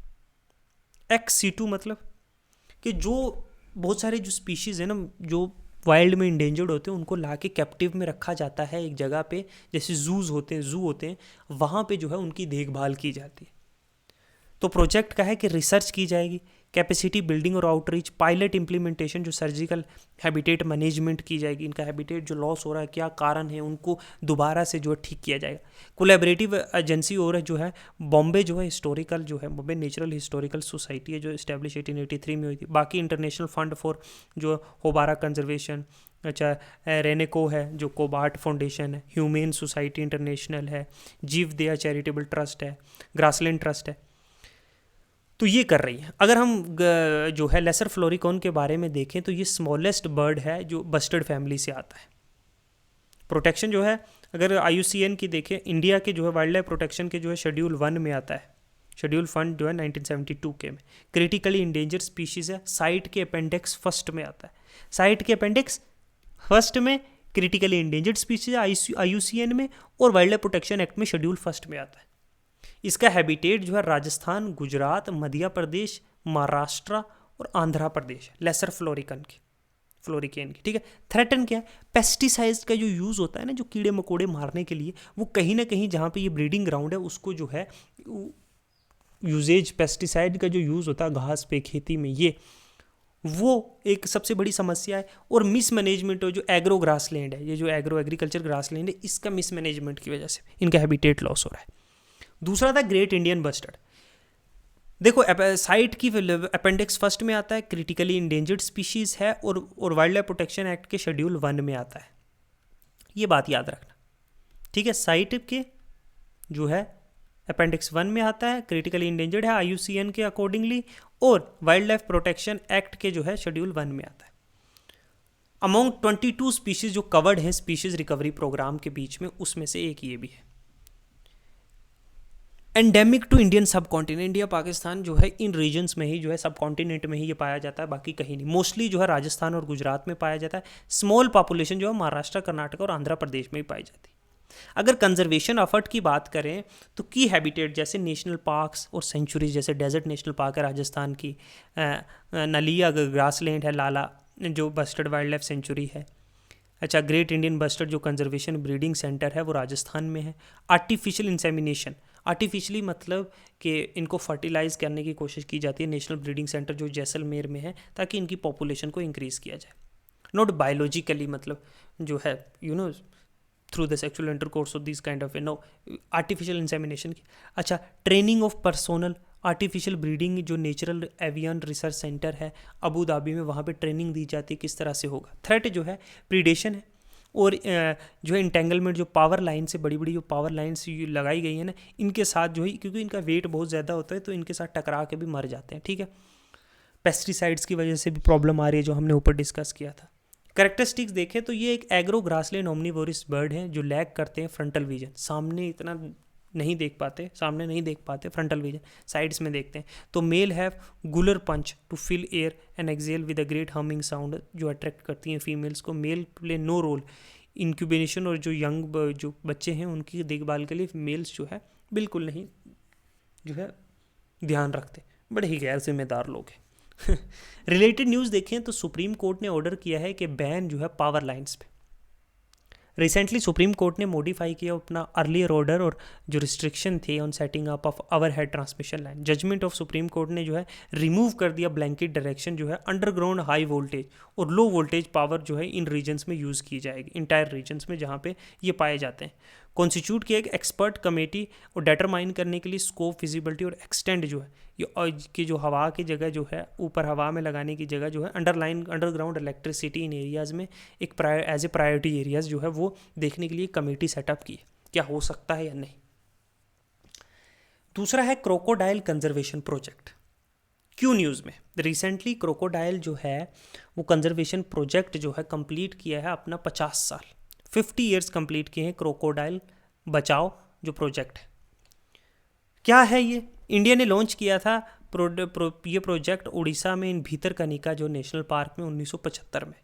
XC2 मतलब कि जो बहुत सारे जो स्पीशीज़ है ना, जो वाइल्ड में इंडेंजर्ड होते हैं, उनको ला के कैप्टिव में रखा जाता है एक जगह पे, जैसे जू होते हैं, वहाँ पे जो है उनकी देखभाल की जाती है। तो प्रोजेक्ट का है कि रिसर्च की जाएगी, कैपेसिटी बिल्डिंग और आउटरीच, पायलट इंप्लीमेंटेशन, जो सर्जिकल हैबिटेट मैनेजमेंट की जाएगी, इनका हैबिटेट जो लॉस हो रहा है क्या कारण है, उनको दोबारा से जो है ठीक किया जाएगा। कोलैबोरेटिव एजेंसी और जो है बॉम्बे जो है हिस्टोरिकल जो है बॉम्बे नेचुरल हिस्टोरिकल सोसाइटी है, जो इस्टेब्लिश 1883 में हुई थी। बाकी इंटरनेशनल फंड फॉर जो होबारा कंजर्वेशन, अच्छा रेनेको है जो कोबार्ट फाउंडेशन है, ह्यूमेन सोसाइटी इंटरनेशनल है, जीव दया चैरिटेबल ट्रस्ट है, ग्रासलैंड ट्रस्ट है, तो ये कर रही है। अगर हम जो है लेसर फ्लोरिकॉन के बारे में देखें तो ये स्मॉलेस्ट बर्ड है जो बस्टर्ड फैमिली से आता है। प्रोटेक्शन जो है, अगर IUCN की देखें, इंडिया के जो है वाइल्ड लाइफ प्रोटेक्शन के जो है शेड्यूल 1 में आता है, शेड्यूल फंड जो है 1972 के में। क्रिटिकली इंडेंजर स्पीशीज़ है, साइट के अपेंडिक्स फर्स्ट में आता है, साइट के अपेंडिक्स फर्स्ट में क्रिटिकली इंडेंजर्ड स्पीशीज IUCN में, और वाइल्ड लाइफ प्रोटेक्शन एक्ट में शेड्यूल फर्स्ट में आता है। इसका हैबिटेट जो है राजस्थान, गुजरात, मध्य प्रदेश, महाराष्ट्र और आंध्र प्रदेश, लेसर फ्लोरिकन की, ठीक है। थ्रेटन क्या है? पेस्टिसाइड्स का जो यूज़ होता है ना, जो कीड़े मकोड़े मारने के लिए, वो कहीं ना कहीं जहाँ पे ये ब्रीडिंग ग्राउंड है उसको जो है यूजेज, पेस्टिसाइड का जो यूज़ होता है घास पे खेती में, ये वो एक सबसे बड़ी समस्या है। और मिसमैनेजमेंट, जो एग्रो ग्रासलैंड है, ये जो एग्रो एग्रीकल्चर ग्रासलैंड है, इसका मिसमैनेजमेंट की वजह से इनका हैबिटेट लॉस हो रहा है। दूसरा था ग्रेट इंडियन बस्टर्ड। देखो साइट की अपेंडिक्स फर्स्ट में आता है, क्रिटिकली इंडेंजर्ड स्पीशीज़ है, और वाइल्ड लाइफ प्रोटेक्शन एक्ट के शेड्यूल 1 में आता है। ये बात याद रखना, ठीक है। साइट के जो है अपेंडिक्स 1 में आता है, क्रिटिकली इंडेंजर्ड है IUCN के अकॉर्डिंगली, और वाइल्ड लाइफ प्रोटेक्शन एक्ट के जो है शेड्यूल 1 में आता है। अमॉन्ग 22 स्पीशीज़ जो कवर्ड हैं स्पीशीज़ रिकवरी प्रोग्राम के बीच में, उसमें से एक ये भी है। एंडेमिक टू इंडियन सब कॉन्टिनेंट, इंडिया पाकिस्तान जो है इन रीजन्स में ही जो है सब कॉन्टिनेंट में ही ये पाया जाता है, बाकी कहीं नहीं। मोस्टली जो है राजस्थान और गुजरात में पाया जाता है। स्मॉल पॉपुलेशन जो है महाराष्ट्र, कर्नाटक और आंध्र प्रदेश में ही पाई जाती है। अगर कंजर्वेशन एफर्ट की बात करें तो की हैबिटेट जैसे नेशनल पार्क्स और सेंचुरीज, जैसे डेजर्ट नेशनल पार्क है राजस्थान की, नलिया ग्रासलैंड है, लाला जो बस्टर्ड वाइल्ड लाइफ सेंचुरी है, अच्छा ग्रेट इंडियन बस्टर्ड जो कंजर्वेशन ब्रीडिंग सेंटर है वो राजस्थान में है। आर्टिफिशियल इंसेमिनेशन, आर्टिफिशियली मतलब कि इनको फर्टिलाइज करने की कोशिश की जाती है, नेशनल ब्रीडिंग सेंटर जो जैसलमेर में है, ताकि इनकी पॉपुलेशन को इंक्रीज़ किया जाए। नॉट बायोलॉजिकली, मतलब जो है through the sexual intercourse of this kind of artificial insemination की। अच्छा, training of personnel, artificial breeding जो नेचुरल एवियन रिसर्च सेंटर है अबू धाबी में, वहाँ पे ट्रेनिंग दी जाती है किस तरह से होगा। थ्रेट जो है प्रीडेशन है, और जो है इंटेंगलमेंट, जो पावर लाइन से बड़ी बड़ी जो पावर लाइन्स लगाई गई है ना, इनके साथ जो है, क्योंकि इनका वेट बहुत ज़्यादा होता है तो इनके साथ टकरा के भी मर जाते हैं, ठीक है। पेस्टिसाइड्स की वजह से भी प्रॉब्लम आ रही है, जो हमने ऊपर डिस्कस किया था। कैरेक्टरिस्टिक्स देखें तो ये एक एग्रो ग्रासलैंड ओमनिवोरस बर्ड है जो लैग करते हैं फ्रंटल विजन, सामने इतना नहीं देख पाते, फ्रंटल विजन साइड्स में देखते हैं। तो male have gular pouch to fill air and exhale with a great humming sound, जो अट्रैक्ट करती हैं फीमेल्स को। Male play no role incubation, और जो यंग जो बच्चे हैं उनकी देखभाल के लिए मेल्स जो है बिल्कुल नहीं जो है ध्यान रखते, बड़े ही गैर जिम्मेदार लोग हैं। रिलेटेड न्यूज़ देखें तो सुप्रीम कोर्ट ने ऑर्डर किया है कि बैन जो है पावर लाइंस पे। रिसेंटली सुप्रीम कोर्ट ने मॉडिफाई किया अपना अर्लियर ऑर्डर और जो रिस्ट्रिक्शन थे on setting up of overhead transmission line. Judgement of Supreme Court ने जो है रिमूव कर दिया ब्लैंकेट डायरेक्शन जो है अंडरग्राउंड हाई वोल्टेज और लो वोल्टेज पावर जो है इन रीजन्स में यूज़ की जाएगी, इंटायर रीजन्स में जहाँ पे ये पाए जाते हैं। कॉन्स्टिट्यूट की एक एक्सपर्ट कमेटी और डिटरमाइन करने के लिए स्कोप, फिजिबिलिटी और एक्सटेंड जो है ये कि जो हवा की जगह जो है ऊपर हवा में लगाने की जगह जो है अंडरग्राउंड इलेक्ट्रिसिटी इन एरियाज़ में एक एज ए प्रायोरिटी एरियाज़ जो है वो देखने के लिए कमेटी सेटअप की है, क्या हो सकता है या नहीं। दूसरा है क्रोकोडाइल कंजर्वेशन प्रोजेक्ट। क्यों न्यूज़ में? रिसेंटली क्रोकोडाइल जो है वो कंजर्वेशन प्रोजेक्ट जो है कंप्लीट किया है अपना 50 साल, 50 ईयर्स कंप्लीट किए हैं क्रोकोडाइल बचाओ जो प्रोजेक्ट है। क्या है ये? इंडिया ने लॉन्च किया था ये प्रोजेक्ट उड़ीसा में इन भीतरकनिका जो नेशनल पार्क में 1975 में।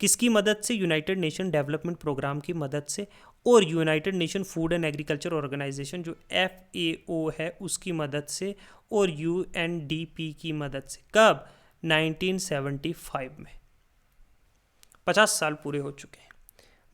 किसकी मदद से? यूनाइटेड नेशन डेवलपमेंट प्रोग्राम की मदद से और United Nation Food and Agriculture Organisation जो FAO है उसकी मदद से और UNDP की मदद से। कब? 1975 में। 50 साल पूरे हो चुके हैं।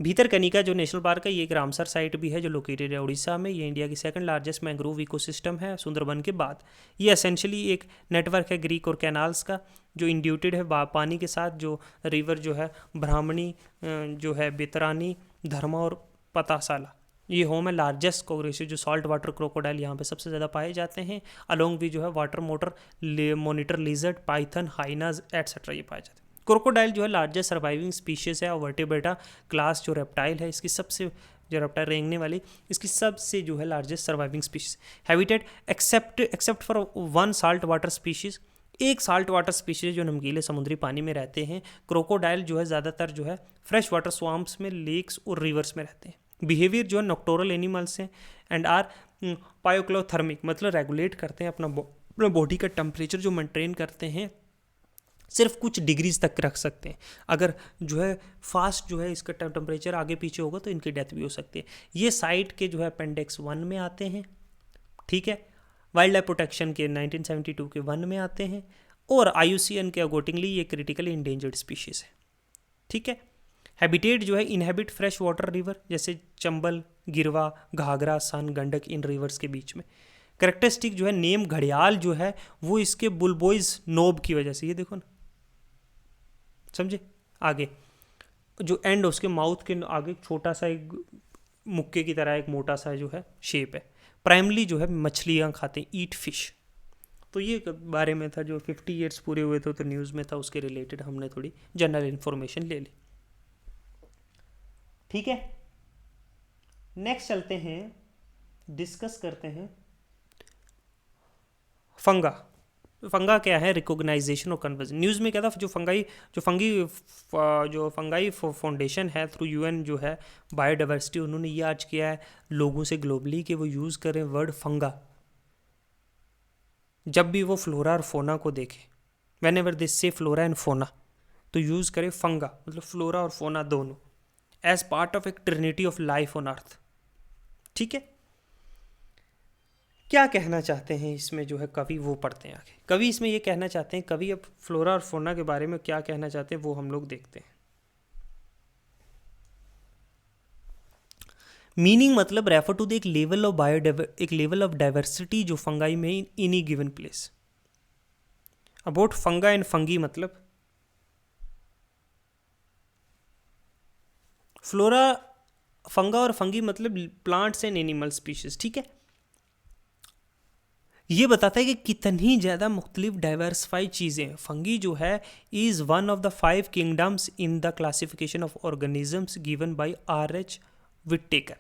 भीतरकनिका जो नेशनल पार्क है ये एक रामसर साइट भी है जो लोकेटेड है उड़ीसा में। ये इंडिया की सेकंड लार्जेस्ट मैंग्रोव इकोसिस्टम है सुंदरबन के बाद। ये एसेंशियली एक नेटवर्क है ग्रीक और कैनाल्स का जो इंड्यूटेड है पानी के साथ। जो रिवर जो है ब्राह्मणी जो है बेतरानी, धर्मा और पतासाला, ये होम है लार्जेस्ट कोग्रेसिव जो सॉल्ट वाटर क्रोकोडाइल यहाँ पे सबसे ज़्यादा पाए जाते हैं। अलोंग भी जो है water monitor lizard, Python, hyenas etcetera ये पाए जाते हैं। क्रोकोडाइल जो है लार्जेस्ट सर्वाइविंग स्पीशीज़ है और वर्टेब्रेटा क्लास जो रेप्टाइल है इसकी सबसे, जो रेप्टाइल रेंगने वाली, इसकी सबसे जो है largest surviving species. Habitat except for one salt water species, एक साल्ट वाटर स्पीशीज जो नमकीले समुद्री पानी में रहते हैं। क्रोकोडाइल जो है ज़्यादातर जो है फ्रेश वाटर स्वाम्प्स में, लेक्स और रिवर्स में रहते हैं। बिहेवियर जो है नॉक्टोरल एनिमल्स हैं एंड आर पायोक्लोथर्मिक, मतलब रेगुलेट करते हैं अपना बॉडी का टेम्परेचर जो मेंटेन करते हैं सिर्फ कुछ डिग्रीज तक रख सकते हैं। अगर जो है फास्ट जो है इसका टेम्परेचर आगे पीछे होगा तो इनकी डेथ भी हो सकती है। ये साइट के जो है अपेंडिक्स 1 में आते हैं, ठीक है। वाइल्ड लाइफ प्रोटेक्शन के 1972 के 1 में आते हैं और IUCN के अकॉर्डिंगली ये क्रिटिकली इंडेंजर्ड स्पीशीज़ है, ठीक है। हैबिटेट जो है इनहेबिट फ्रेश वाटर रिवर जैसे चंबल, गिरवा, घाघरा, सन, गंडक इन रिवर्स के बीच में। करेक्टरिस्टिक जो है नेम घड़ियाल जो है वो इसके बुलबॉयज नोब की वजह से, ये देखो ना, समझे। आगे जो एंड उसके माउथ के आगे छोटा सा एक मुक्के की तरह एक मोटा सा जो है शेप है। प्राइमली जो है मछलियाँ खाते हैं, ईट फिश। तो ये बारे में था जो 50 ईयर्स पूरे हुए थे तो न्यूज़ में था, उसके रिलेटेड हमने थोड़ी जनरल इन्फॉर्मेशन ले ली, ठीक है। नेक्स्ट चलते हैं, डिस्कस करते हैं फंगा। फंगा क्या है? रिकॉग्नाइजेशन और कन्वर्जन। न्यूज़ में क्या था, जो फंगाई फाउंडेशन है थ्रू UN जो है बायोडाइवर्सिटी, उन्होंने ये आज किया है लोगों से ग्लोबली कि वो यूज़ करें वर्ड फंगा जब भी वो फ्लोरा और फोना को देखें। वेन एवर दिस से फ्लोरा एंड फोना तो यूज़ करें फंगा, मतलब फ्लोरा और फोना दोनों, एज पार्ट ऑफ एक Trinity of life on earth, ठीक है। क्या कहना चाहते हैं इसमें जो है कवि, वो पढ़ते हैं आगे। कवि इसमें ये कहना चाहते हैं, कवि अब फ्लोरा और फोना के बारे में क्या कहना चाहते हैं वो हम लोग देखते हैं। मीनिंग मतलब रेफर टू द एक लेवल ऑफ डाइवर्सिटी जो फंगाई में in a given place. About funga and fungi मतलब फ्लोरा, फंगा और फंगी मतलब प्लांट्स एंड एनिमल स्पीशीज, ठीक है। ये बताता है कि कितनी ज़्यादा मुख्तलिफ डाइवर्सिफाइड चीज़ें। फंगी जो है is one of the 5 kingdoms in the classification of organisms given by RH Whittaker.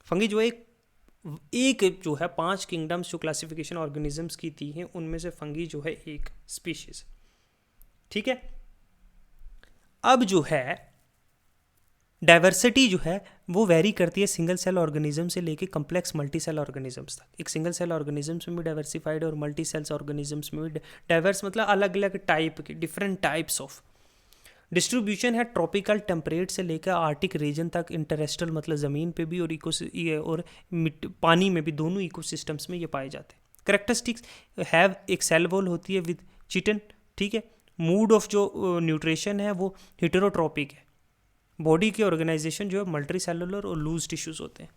Fungi जो एक जो है 5 किंगडम्स जो क्लासिफिकेशन ऑर्गेनिजम्स की दी हैं उनमें से फंगी जो है एक स्पीशीज, ठीक है। अब जो है डाइवर्सिटी जो है वो वेरी करती है सिंगल सेल ऑर्गेनिज्म से लेके कम्प्लेक्स मल्टी सेल ऑर्गेनिजम्स तक। एक सिंगल सेल ऑर्गेनिजम्स में भी डाइवर्सिफाइड और मल्टी सेल्स ऑर्गेनिजम्स में भी डाइवर्स, मतलब अलग अलग टाइप के, डिफरेंट टाइप्स ऑफ डिस्ट्रीब्यूशन है। ट्रॉपिकल टेम्परेट से लेकर आर्टिक रीजन तक, इंटरेस्ट्रल मतलब ज़मीन पे भी और पानी में भी, दोनों इकोसिस्टम्स में ये पाए जाते हैं। करेक्टरिस्टिक्स हैव एक सेल वॉल होती है विद चिटन, ठीक है। मूड ऑफ जो न्यूट्रिशन है वो हेटेरोट्रॉपिक है। बॉडी की ऑर्गेनाइजेशन जो है मल्टी सेलुलर और लूज टिश्यूज होते हैं।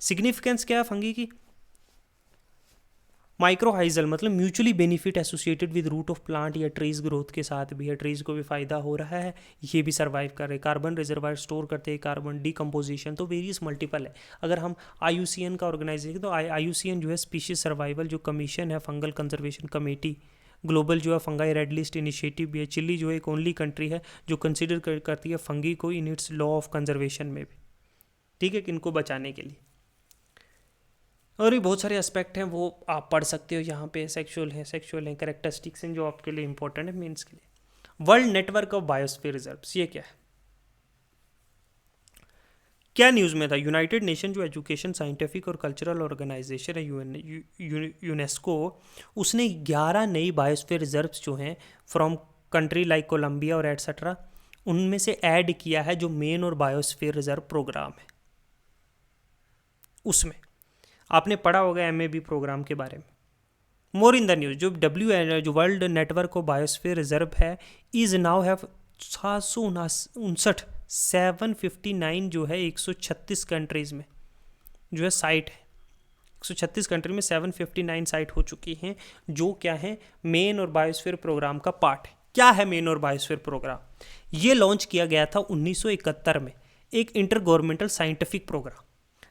सिग्निफिकेंस क्या है फंगी की? माइक्रोहाइजल मतलब mutually benefit associated with root of plant या ट्रीज ग्रोथ के साथ भी है, ट्रीज को भी फायदा हो रहा है, ये भी सर्वाइव कर रहे हैं। कार्बन रिजर्वायर स्टोर करते हैं, कार्बन डिकम्पोजिशन, तो वेरियस मल्टीपल है। अगर हम IUCN का ऑर्गेनाइजेशन, तो IUCN जो है स्पीशीज सर्वाइवल जो कमीशन है, फंगल कंजर्वेशन कमेटी, ग्लोबल जो है फंगाई रेड लिस्ट इनिशिएटिव भी है। चिली जो है एक ओनली कंट्री है जो कंसिडर करती है फंगी को in its law of conservation में भी, ठीक है, इनको बचाने के लिए। और भी बहुत सारे एस्पेक्ट हैं, वो आप पढ़ सकते हो यहाँ पे। सेक्सुअल है, कैरेक्टरिस्टिक्स हैं जो आपके लिए इंपॉर्टेंट है मेंस के लिए। World network of biosphere reserves, ये क्या है, क्या न्यूज़ में था? यूनाइटेड नेशन जो एजुकेशन, साइंटिफिक और कल्चरल ऑर्गेनाइजेशन है, यूनेस्को, उसने 11 नई बायोस्फीयर रिजर्व्स जो हैं फ्रॉम कंट्री लाइक कोलंबिया और एटसेट्रा, उनमें से ऐड किया है जो मेन और बायोस्फीयर रिजर्व प्रोग्राम है। उसमें आपने पढ़ा होगा एमएबी प्रोग्राम के बारे में। मोर इन द न्यूज, जो world network of biosphere reserve है, इज नाउ हैव 759 759 जो है 136 कंट्रीज में जो है साइट है। 136 कंट्री में 759 साइट हो चुकी हैं, जो क्या है, मेन और बायोस्फीयर प्रोग्राम का पार्ट है। क्या है मेन और बायोस्फीयर प्रोग्राम? ये लॉन्च किया गया था 1971 में, एक इंटर गवर्नमेंटल साइंटिफिक प्रोग्राम,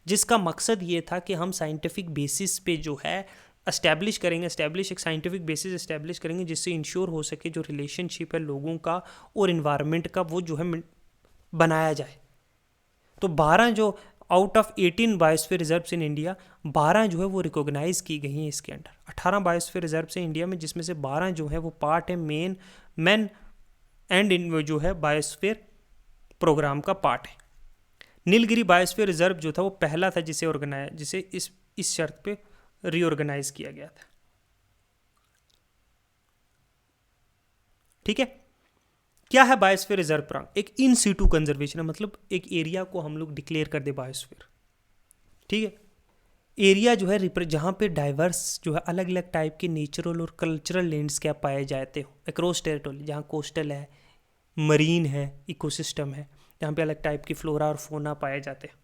जिसका मकसद ये था कि हम साइंटिफिक बेसिस पे जो है एक साइंटिफिक बेसिस एस्टैब्लिश करेंगे, जिससे इंश्योर हो सके जो रिलेशनशिप है लोगों का और इन्वायरमेंट का, वो जो है बनाया जाए। तो 12 जो out of 18 biosphere reserves in India, 12 जो है वो रिकॉग्नाइज की गई हैं इसके अंडर। 18 बायोस्फीयर रिजर्व्स हैं इंडिया में, जिसमें से 12 जो है वो पार्ट है मेन एंड इन जो है बायोस्फीयर प्रोग्राम का पार्ट है। नीलगिरी बायोस्फीयर रिजर्व जो था वो पहला था जिसे इस शर्त पे रीऑर्गेनाइज किया गया था। ठीक है, क्या है बायोस्फीयर रिजर्व प्रोग्राम? एक इन सीटू कंजर्वेशन है, मतलब एक एरिया को हम लोग डिक्लेयर कर दे बायोस्फीयर। ठीक है, एरिया जो है जहाँ पे डाइवर्स जो है अलग अलग टाइप के नेचुरल और कल्चरल लैंडस्केप पाए जाते हो अक्रॉस टेरिटोरी, जहाँ कोस्टल है, मरीन है, इकोसिस्टम है, जहाँ पे अलग टाइप की फ्लोरा और फोना पाए जाते हैं।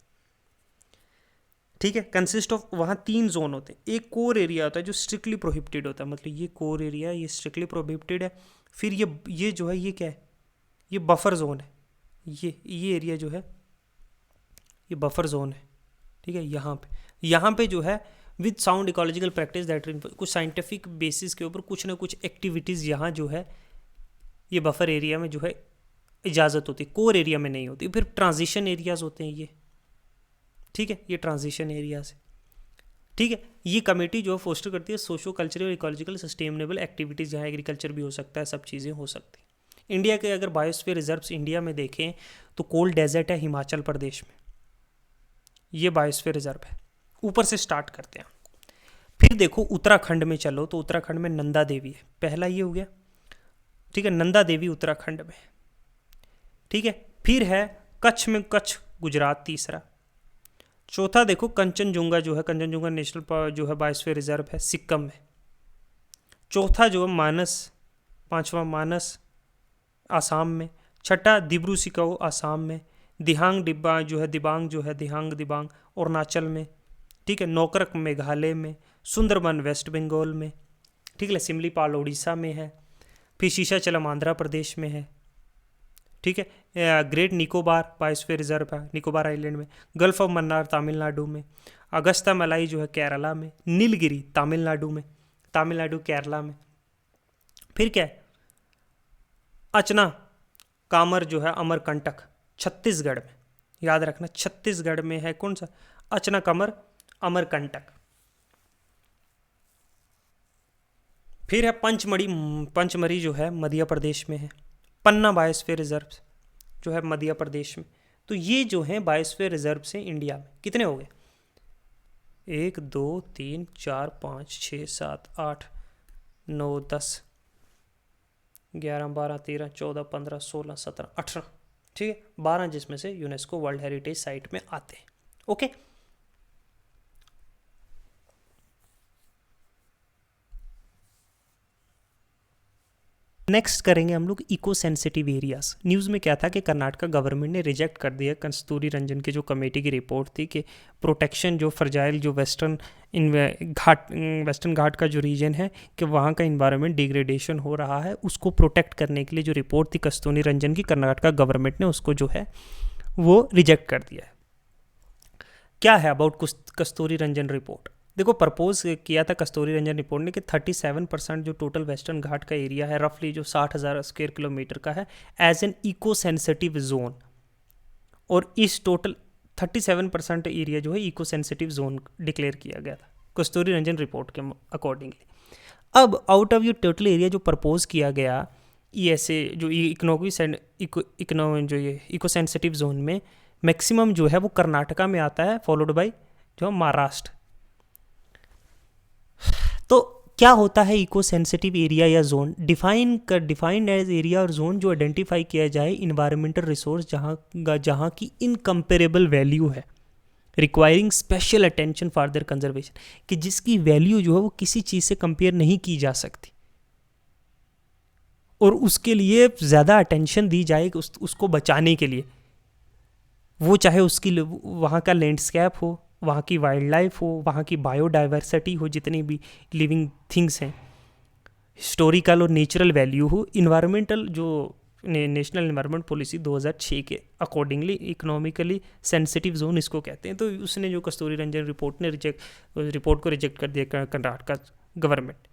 ठीक है, कंसिस्ट ऑफ, वहाँ 3 जोन होते हैं। एक कोर एरिया होता है जो स्ट्रिक्टली प्रोहिबिटेड होता है, मतलब ये कोर एरिया, ये स्ट्रिक्टली प्रोहिबिटेड है। फिर ये जो है ये क्या है, ये बफर जोन है। ये एरिया जो है ये बफर जोन है। ठीक है, यहाँ पे जो है with sound ecological practice that कुछ साइंटिफिक बेसिस के ऊपर कुछ ना कुछ एक्टिविटीज़ यहाँ जो है ये बफर एरिया में जो है इजाज़त होती है, कोर एरिया में नहीं होती। फिर ट्रांजिशन एरियाज होते हैं ये। ठीक है, ये ट्रांजिशन एरियाज है। ठीक है, ये कमेटी जो है फोस्टर करती है सोशो कल्चरल और इकोलॉजिकल सस्टेनेबल एक्टिविटीज़, जहाँ एग्रीकल्चर भी हो सकता है, सब चीज़ें हो सकती हैं। इंडिया के अगर बायोस्फीयर रिजर्व्स इंडिया में देखें तो कोल्ड डेजर्ट है हिमाचल प्रदेश में, ये बायोस्फीयर रिजर्व है। ऊपर से स्टार्ट करते हैं। फिर देखो उत्तराखंड में चलो तो उत्तराखंड में नंदा देवी है, पहला ये हो गया। ठीक है, नंदा देवी उत्तराखंड में। ठीक है, फिर है कच्छ में, कच्छ गुजरात तीसरा। चौथा देखो कंचनजुंगा जो है, कंचनजुंगा नेशनल जो है बायोस्फीयर रिजर्व है सिक्किम में। चौथा जो है मानस, 5वां मानस आसाम में। छठा दिब्रू सिकाऊ आसाम में। दिहांग जो है दिबांग अरुणाचल में। ठीक है, नौकरक मेघालय में। सुंदरबन वेस्ट बंगाल में। ठीक है, सिमलीपाल उड़ीसा में है। फिर शीशाचलम आंध्र प्रदेश में है। ठीक है, ग्रेट निकोबार बायोस्फीयर रिजर्व है निकोबार आइलैंड में। गल्फ ऑफ मन्नार तमिलनाडु में। अगस्ता मलाई जो है केरला में। नीलगिरी तमिलनाडु केरला में। फिर क्या है, अचना कामर जो है अमरकंटक छत्तीसगढ़ में। याद रखना छत्तीसगढ़ में है कौन सा, अचना कमर अमरकंटक। फिर है पंचमढ़ी जो है मध्य प्रदेश में है। पन्ना बायोस्फीयर रिजर्व जो है मध्य प्रदेश में। तो ये जो है बायोस्फीयर रिजर्व से इंडिया में कितने हो गए, 1 2 3 4 5 6 7 8 9 10 11 12 13 14 15 16 17 18। ठीक है, 12 जिसमें से यूनेस्को वर्ल्ड हेरिटेज साइट में आते हैं। ओके, नेक्स्ट करेंगे हम लोग इको सेंसिटिव एरियाज। न्यूज़ में क्या था कि कर्नाटक गवर्नमेंट ने रिजेक्ट कर दिया कस्तूरी रंजन की जो कमेटी की रिपोर्ट थी कि प्रोटेक्शन जो फ्रजाइल जो वेस्टर्न घाट का जो रीजन है कि वहाँ का इन्वायरमेंट डिग्रेडेशन हो रहा है, उसको प्रोटेक्ट करने के लिए जो रिपोर्ट थी कस्तूरी रंजन की, कर्नाटक गवर्नमेंट ने उसको जो है वो रिजेक्ट कर दिया है। क्या है अबाउट कस्तूरी रंजन रिपोर्ट? देखो, प्रपोज किया था कस्तूरी रंजन रिपोर्ट ने कि 37% जो टोटल वेस्टर्न घाट का एरिया है, रफली जो 60,000 स्क्वायर किलोमीटर का है, as an eco sensitive zone. और इस टोटल 37% एरिया जो है इको सेंसिटिव जोन डिक्लेयर किया गया था। कस्तूरी रंजन रिपोर्ट के अकॉर्डिंगली। अब आउट ऑफ ये टोटल एरिया जो प्रपोज किया गया ये ऐसे जो जो ये इको सेंसिटिव जोन में मैक्सिमम जो है वो कर्नाटका में आता है, फॉलोड बाय जो महाराष्ट्र। तो क्या होता है इको सेंसिटिव एरिया या जोन? डिफाइंड एज एरिया और जोन जो आइडेंटिफाई किया जाए इन्वायरमेंटल रिसोर्स जहाँ की इनकम्पेरेबल वैल्यू है, requiring special attention for their conservation, कि जिसकी वैल्यू जो है वो किसी चीज़ से कंपेयर नहीं की जा सकती और उसके लिए ज़्यादा अटेंशन दी जाए उसको बचाने के लिए, वो चाहे उसकी वहाँ का लैंडस्केप हो, वहाँ की वाइल्ड लाइफ हो, वहाँ की बायोडाइवर्सिटी हो, जितनी भी लिविंग थिंग्स हैं, हिस्टोरिकल और नेचुरल वैल्यू हो, इन्वायरमेंटल जो नेशनल इन्वायरमेंट पॉलिसी 2006 के अकॉर्डिंगली इकोनॉमिकली सेंसिटिव जोन इसको कहते हैं। तो उसने जो कस्तूरी रंजन रिपोर्ट को रिजेक्ट कर दिया Karnataka government.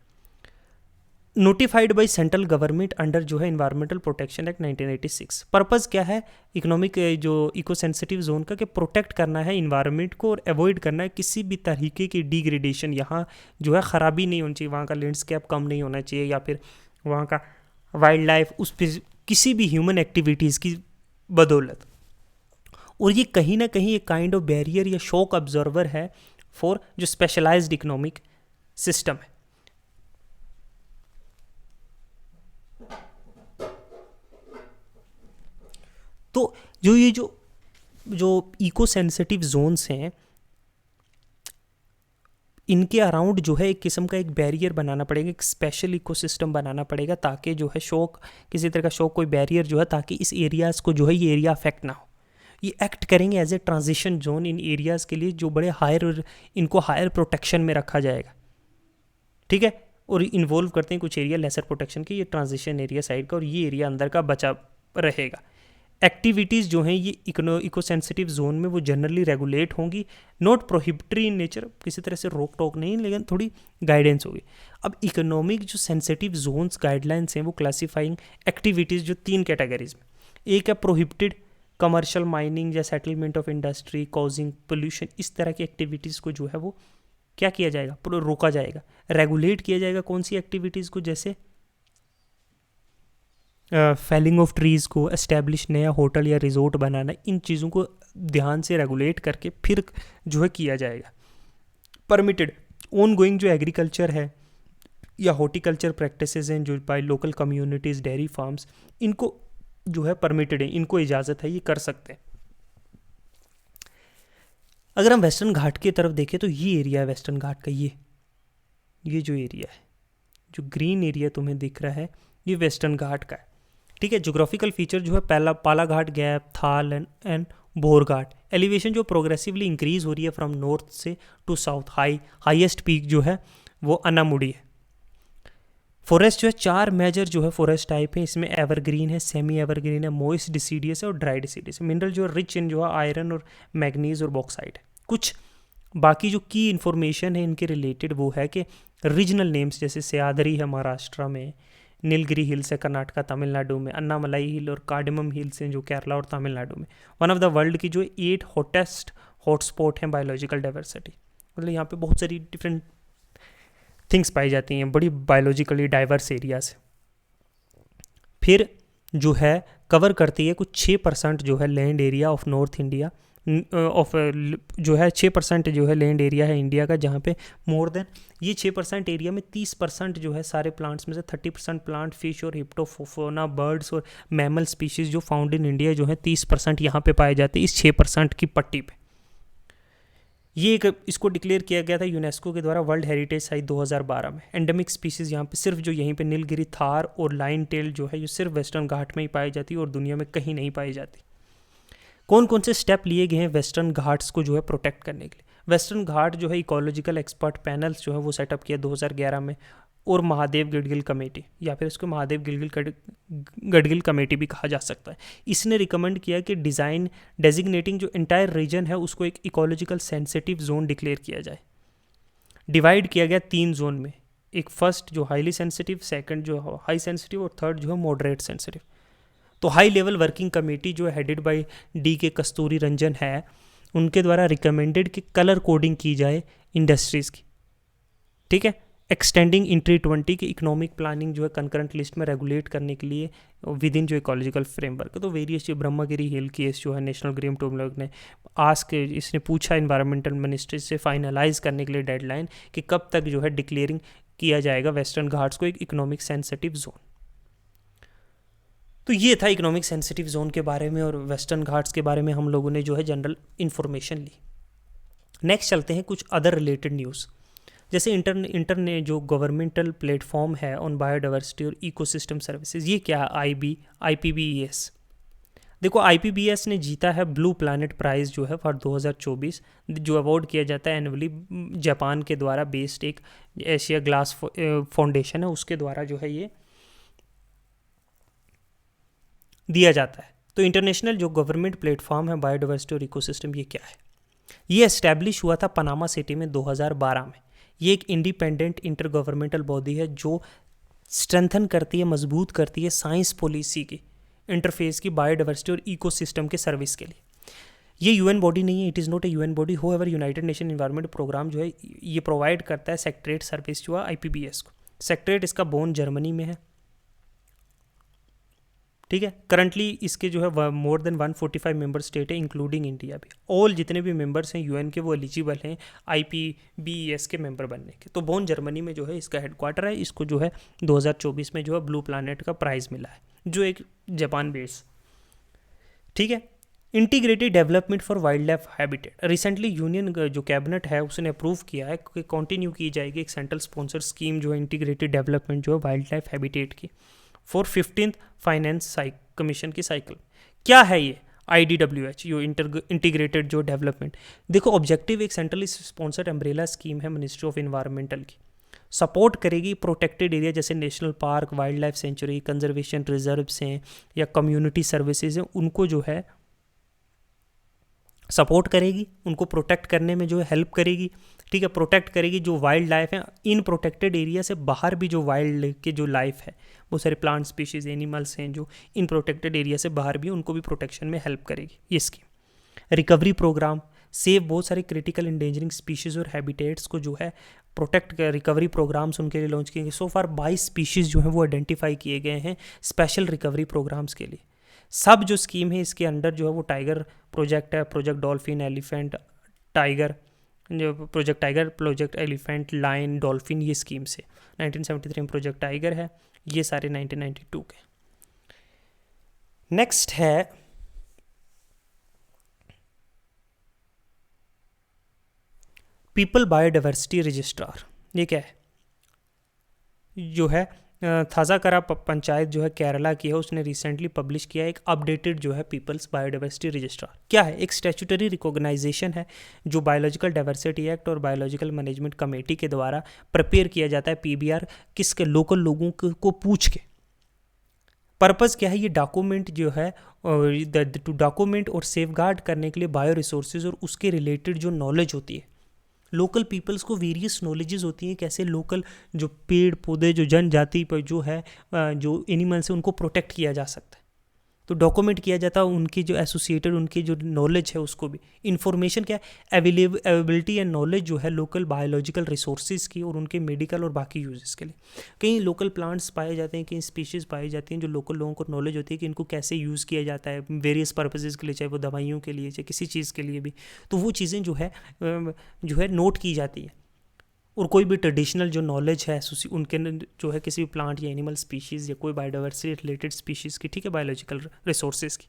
Notified by central government under जो है इन्वायरमेंटल प्रोटेक्शन एक्ट 1986। पर्पज़ क्या है इकोनॉमिक जो इको सेंसिटिव जोन का, कि प्रोटेक्ट करना है इन्वायरमेंट को और अवॉइड करना है किसी भी तरीके की डिग्रेडेशन, यहाँ जो है ख़राबी नहीं होनी चाहिए, वहाँ का लैंडस्केप कम नहीं होना चाहिए, या फिर वहाँ का वाइल्ड लाइफ उस पर किसी भी ह्यूमन एक्टिविटीज़ की बदौलत। और ये कहीं ना कहीं एक काइंड ऑफ बैरियर या शॉक ऑब्जर्वर है फॉर जो स्पेशलाइज्ड इकोनॉमिक सिस्टम है। तो ये जो इको सेंसिटिव जोन्स हैं, इनके अराउंड जो है एक किस्म का एक बैरियर बनाना पड़ेगा, एक स्पेशल इकोसिस्टम बनाना पड़ेगा, ताकि जो है शॉक, किसी तरह का शॉक, कोई बैरियर जो है, ताकि इस एरियाज़ को जो है ये एरिया अफेक्ट ना हो। ये एक्ट करेंगे एज ए ट्रांजिशन जोन इन एरियाज़ के लिए जो बड़े हायर, इनको हायर प्रोटेक्शन में रखा जाएगा, ठीक है। और इन्वॉल्व करते हैं कुछ एरिया लेसर प्रोटेक्शन के, ये ट्रांजिशन एरिया साइड का, और ये एरिया अंदर का बचा रहेगा। एक्टिविटीज़ जो हैं ये इको सेंसिटिव जोन में वो जनरली रेगुलेट होंगी, नॉट प्रोहिबिटरी इन नेचर, किसी तरह से रोक टोक नहीं, लेकिन थोड़ी गाइडेंस होगी। अब इकोनॉमिक जो सेंसिटिव जोन्स गाइडलाइंस हैं वो क्लासीफाइंग एक्टिविटीज़ जो 3 कैटेगरीज में, एक है प्रोहिबिटेड कमर्शियल माइनिंग या settlement of industry causing pollution, इस तरह की एक्टिविटीज़ को जो है वो क्या किया जाएगा, रोका जाएगा। रेगुलेट किया जाएगा कौन सी एक्टिविटीज़ को, जैसे फेलिंग ऑफ ट्रीज़ को, एस्टेब्लिश नया होटल या रिजोर्ट बनाना, इन चीज़ों को ध्यान से रेगुलेट करके फिर जो है किया जाएगा। परमिटेड ऑन गोइंग जो एग्रीकल्चर है या हॉर्टिकल्चर प्रैक्टिसेस हैं जो by local communities, dairy farms, इनको जो है परमिटेड है, इनको इजाज़त है, ये कर सकते हैं। अगर हम वेस्टर्न घाट की तरफ देखें तो ये एरिया है वेस्टर्न घाट का, ये जो एरिया है, जो ग्रीन एरिया तुम्हें दिख रहा है, ये वेस्टर्न घाट का है, ठीक है। जोग्राफिकल फीचर जो है पालाघाट गैप, थाल एंड भोर घाट। एलिवेशन जो प्रोग्रेसिवली इंक्रीज हो रही है फ्रॉम नॉर्थ से टू साउथ, हाईएस्ट पीक जो है वो अनामुड़ी है। फॉरेस्ट जो है 4 मेजर जो है फॉरेस्ट टाइप है, इसमें एवरग्रीन है, सेमी एवरग्रीन है, मॉइस्ट डिसीडियस है और ड्राई डिसीडियस है। मिनरल जो है रिच इन जो है आयरन और मैग्नीज और बॉक्साइट है। कुछ बाकी जो की इन्फॉर्मेशन है इनके रिलेटेड वो है कि रीजनल नेम्स जैसे सह्याद्री है महाराष्ट्र में, नीलगिरी हिल्स है कर्नाटका तमिलनाडु में, अन्नामलाई हिल और कार्डमम हिल्स हैं जो केरला और तमिलनाडु में। वन ऑफ द वर्ल्ड की जो 8 हॉटेस्ट हॉटस्पॉट हैं बायोलॉजिकल डाइवर्सिटी, मतलब यहाँ पे बहुत सारी डिफरेंट थिंग्स पाई जाती हैं, बड़ी बायोलॉजिकली डाइवर्स एरियाज है। फिर जो है कवर करती है कुछ 6% जो है land area of north India, of जो है 6% जो है लैंड एरिया है इंडिया का, जहाँ पे मोर देन ये 6% एरिया में 30% जो है सारे प्लांट्स में से 30% प्लांट, फिश और हिप्टोफोना बर्ड्स और मैमल स्पीशीज़ जो फाउंड इन इंडिया जो है 30% यहाँ पे पाए जाते हैं इस 6% की पट्टी पे। ये एक इसको डिक्लेयर किया गया था यूनेस्को के द्वारा वर्ल्ड हेरिटेज साइट 2012 में। एंडेमिक स्पीशीज़ यहाँ पे सिर्फ जो यहीं पे नीलगिरी थार और लाइन टेल जो है ये सिर्फ वेस्टर्न घाट में ही पाई जाती है और दुनिया में कहीं नहीं पाई जाती। कौन कौन से स्टेप लिए गए हैं वेस्टर्न घाट्स को जो है प्रोटेक्ट करने के लिए? वेस्टर्न घाट जो है इकोलॉजिकल एक्सपर्ट पैनल्स जो है वो सेटअप किया 2011 में, और महादेव गडगिल कमेटी, या फिर इसको महादेव गडगिल कमेटी भी कहा जा सकता है। इसने रिकमेंड किया कि डिज़ाइन डेजिग्नेटिंग जो इंटायर रीजन है उसको एक इकोलॉजिकल सेंसिटिव जोन डिक्लेयर किया जाए। डिवाइड किया गया 3 जोन में, एक फर्स्ट जो हाईली सेंसिटिव, सेकंड जो हाई सेंसिटिव और थर्ड जो है मॉडरेट सेंसिटिव। तो हाई लेवल वर्किंग कमेटी जो है हेडेड बाय D.K. कस्तूरी रंजन है, उनके द्वारा रिकमेंडेड कि कलर कोडिंग की जाए इंडस्ट्रीज़ की, ठीक है। एक्सटेंडिंग इंट्री 20 की इकोनॉमिक प्लानिंग जो है कंकरेंट लिस्ट में रेगुलेट करने के लिए विद इन जो इकोलॉजिकल फ्रेमवर्क। तो वेरियस जो ब्रह्मगिरी हिल केस जो है नेशनल ग्रीन ट्रिब्यूनल ने आस्क, इसने पूछा इन्वायरमेंटल मिनिस्ट्री से फाइनलाइज करने के लिए डेडलाइन कि कब तक जो है डिक्लेयरिंग किया जाएगा वेस्टर्न घाट्स को एक इकोनॉमिक सेंसिटिव जोन। तो ये था इकोनॉमिक सेंसिटिव जोन के बारे में और वेस्टर्न घाट्स के बारे में हम लोगों ने जो है जनरल इन्फॉर्मेशन ली। नेक्स्ट चलते हैं कुछ अदर रिलेटेड न्यूज़। जैसे इंटर ने जो गवर्नमेंटल प्लेटफॉर्म है ऑन बायोडाइवर्सिटी और इकोसिस्टम सर्विसेज, ये क्या है? IPBES। देखो IPBES ने जीता है ब्लू प्लैनेट प्राइज़ जो है फॉर 2024, जो अवार्ड किया जाता है एनुअली जापान के द्वारा बेस्ड एक एशिया ग्लास फाउंडेशन है, उसके द्वारा जो है ये दिया जाता है। तो इंटरनेशनल जो गवर्नमेंट प्लेटफॉर्म है बायोडाइवर्सिटी और इकोसिस्टम, ये क्या है? ये एस्टैब्लिश हुआ था पनामा सिटी में 2012 में। ये एक इंडिपेंडेंट इंटर गवर्नमेंटल बॉडी है जो स्ट्रेंथन करती है, मजबूत करती है साइंस पॉलिसी की इंटरफेस की बायोडाइवर्सिटी और इकोसिस्टम के सर्विस के लिए। ये यूएन बॉडी नहीं है, it is not a UN body. However United Nation environment programme जो है ये प्रोवाइड करता है सेक्रेटरीट सर्विस जो है IPBES को। सेक्रेटरीट इसका बोन जर्मनी में है, ठीक है। करंटली इसके जो है मोर देन 145 मेंबर स्टेट है इंक्लूडिंग इंडिया भी। ऑल जितने भी मेंबर्स हैं यूएन के वो एलिजिबल हैं IPBES के मेंबर बनने के। तो बोन जर्मनी में जो है इसका हेडक्वार्टर है। इसको जो है 2024 में जो है ब्लू प्लैनेट का प्राइज़ मिला है, जो एक जापान बेस, ठीक है। Integrated development for wild life habitat, recently union जो कैबिनेट है उसने अप्रूव किया है कि कंटिन्यू की जाएगी एक सेंट्रल स्पॉन्सर स्कीम जो है इंटीग्रेटेड डेवलपमेंट जो है वाइल्ड लाइफ हैबिटेट की फॉर 15th फाइनेंस कमीशन की साइकिल। क्या है ये IDWH, जो इंटीग्रेटेड जो डेवलपमेंट? देखो ऑब्जेक्टिव एक सेंट्रली स्पॉन्सर्ड अम्ब्रेला स्कीम है मिनिस्ट्री ऑफ इन्वायरमेंटल की। सपोर्ट करेगी प्रोटेक्टेड एरिया जैसे national park, wild life sanctuary, conservation reserves हैं या कम्युनिटी सर्विसेज हैं, उनको जो है सपोर्ट करेगी, उनको प्रोटेक्ट करने में जो है हेल्प करेगी, ठीक है। प्रोटेक्ट करेगी जो वाइल्ड लाइफ है इन प्रोटेक्टेड एरिया से बाहर भी, जो वाइल्ड के जो लाइफ है, बहुत सारे प्लांट स्पीशीज़, एनिमल्स हैं जो इन प्रोटेक्टेड एरिया से बाहर भी, उनको भी प्रोटेक्शन में हेल्प करेगी ये स्कीम। रिकवरी प्रोग्राम सेव बहुत सारे क्रिटिकल इंडेंजरिंग स्पीशीज़ और हैबिटेट्स को जो है प्रोटेक्ट कर, रिकवरी प्रोग्राम्स उनके लिए लॉन्च किए गए। सो फार 22 स्पीशीज़ जो हैं वो आइडेंटिफाई किए गए हैं स्पेशल रिकवरी प्रोग्राम्स के लिए। सब जो स्कीम है इसके अंडर जो है वो टाइगर प्रोजेक्ट है, प्रोजेक्ट डॉल्फिन, एलिफेंट, टाइगर, जो project tiger, project elephant, lion, dolphin, ये स्कीम से 1973 में प्रोजेक्ट टाइगर है, ये सारे 1992 के। नेक्स्ट है पीपल बायोडाइवर्सिटी रजिस्ट्रार। ये क्या है? जो है थाजाकरा पंचायत जो है केरला की है, उसने रिसेंटली पब्लिश किया एक अपडेटेड जो है पीपल्स बायोडाइवर्सिटी रजिस्ट्रार। क्या है? एक स्टैट्यूटरी रिकॉग्नाइजेशन है जो बायोलॉजिकल डाइवर्सिटी एक्ट और बायोलॉजिकल मैनेजमेंट कमेटी के द्वारा प्रिपेयर किया जाता है PBR किसके? लोकल लोगों को पूछ के। पर्पज़ क्या है? ये डॉक्यूमेंट जो है टू डॉक्यूमेंट और सेफगार्ड करने के लिए बायो रिसोर्सेज और उसके रिलेटेड जो नॉलेज होती है, लोकल पीपल्स को वेरियस नॉलेजेस होती हैं कैसे लोकल जो पेड़ पौधे, जो जनजाति पर जो है, जो एनिमल्स है, उनको प्रोटेक्ट किया जा सकता है। तो डॉक्यूमेंट किया जाता है उनकी जो एसोसिएटेड उनकी जो नॉलेज है उसको भी। इंफॉर्मेशन क्या है? अवेलेबिलिटी एंड नॉलेज जो है लोकल बायोलॉजिकल रिसोर्सेज की और उनके मेडिकल और बाकी यूजेस के लिए। कहीं लोकल प्लांट्स पाए जाते हैं, कहीं स्पीशीज़ पाई जाती हैं जो लोकल लोगों को नॉलेज होती है कि इनको कैसे यूज़ किया जाता है वेरियस पर्पसेस के लिए, चाहे वो दवाइयों के लिए, चाहे किसी चीज़ के लिए भी। तो वो चीज़ें जो है नोट की जाती है। और कोई भी ट्रेडिशनल जो नॉलेज है उनके जो है किसी भी प्लांट या एनिमल स्पीशीज़ या कोई बायोडाइवर्सिटी रिलेटेड स्पीशीज़ की, ठीक है, बायोलॉजिकल रिसोर्सेज की।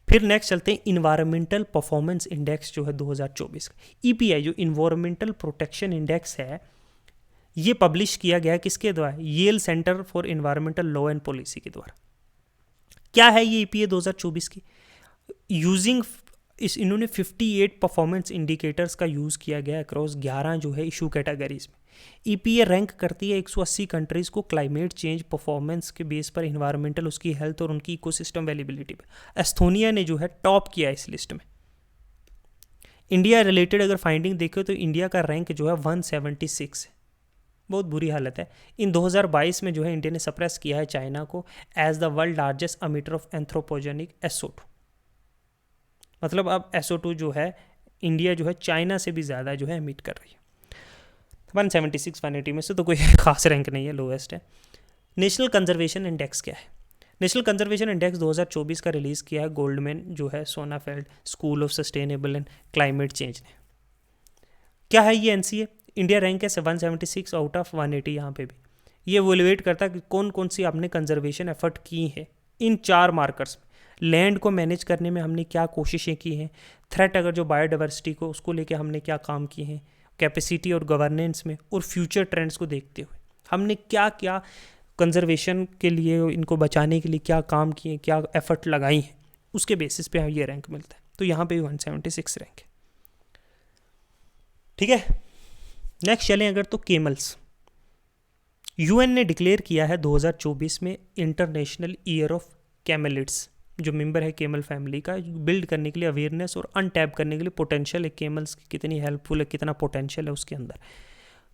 फिर नेक्स्ट चलते हैं इन्वायरमेंटल परफॉर्मेंस इंडेक्स जो है 2024 का। EPI जो इन्वायरमेंटल प्रोटेक्शन इंडेक्स है, ये पब्लिश किया गया किसके द्वारा? Yale Center for Environmental Law and Policy के द्वारा। क्या है ये EPA 2024 की? यूजिंग इन्होंने 58 परफॉर्मेंस इंडिकेटर्स का यूज़ किया गया अक्रॉस 11 जो है इशू कैटेगरीज में। EPA रैंक करती है 180 कंट्रीज़ को क्लाइमेट चेंज परफॉर्मेंस के बेस पर, इन्वायरमेंटल, उसकी हेल्थ और उनकी इकोसिस्टम अवेलेबिलिटी पर। एस्थोनिया ने जो है टॉप किया इस लिस्ट में। इंडिया रिलेटेड अगर फाइंडिंग देखें तो इंडिया का रैंक जो है 176 है, बहुत बुरी हालत है। इन 2022 में जो है इंडिया ने सप्रेस किया है चाइना को as the world largest emitter of anthropogenic SO2। मतलब अब SO2 जो है इंडिया जो है चाइना से भी ज़्यादा जो है एमिट कर रही है। 176 180 में से तो कोई खास रैंक नहीं है, लोएस्ट है। नेशनल कंजर्वेशन इंडेक्स क्या है? नेशनल कंजर्वेशन इंडेक्स 2024 का रिलीज़ किया है गोल्डमैन जो है Sonnenfeld school of sustainable and climate change ने। क्या है ये? एनसीए इंडिया रैंक है 176 आउट ऑफ 180। यहाँ पे भी ये एवेलुएट करता है कि कौन कौन सी आपने कंजर्वेशन एफर्ट की है इन 4 मार्कर्स में। लैंड को मैनेज करने में हमने क्या कोशिशें की हैं, थ्रेट अगर जो बायोडाइवर्सिटी को उसको लेके हमने क्या काम किए हैं, कैपेसिटी और गवर्नेंस में, और फ्यूचर ट्रेंड्स को देखते हुए हमने क्या क्या कंजर्वेशन के लिए, इनको बचाने के लिए क्या काम किए, क्या एफर्ट लगाई हैं, उसके बेसिस पे ये रैंक मिलता है। तो यहाँ पे 176 रैंक है। ठीक है, नेक्स्ट चलें अगर तो केमल्स। यूएन ने डिक्लेयर किया है 2024 में इंटरनेशनल ईयर ऑफ कैमलिड्स। जो मेंबर है केमल फैमिली का, बिल्ड करने के लिए अवेयरनेस और अनटैप करने के लिए पोटेंशियल है केमल्स की, कितनी हेल्पफुल है, कितना पोटेंशियल है उसके अंदर।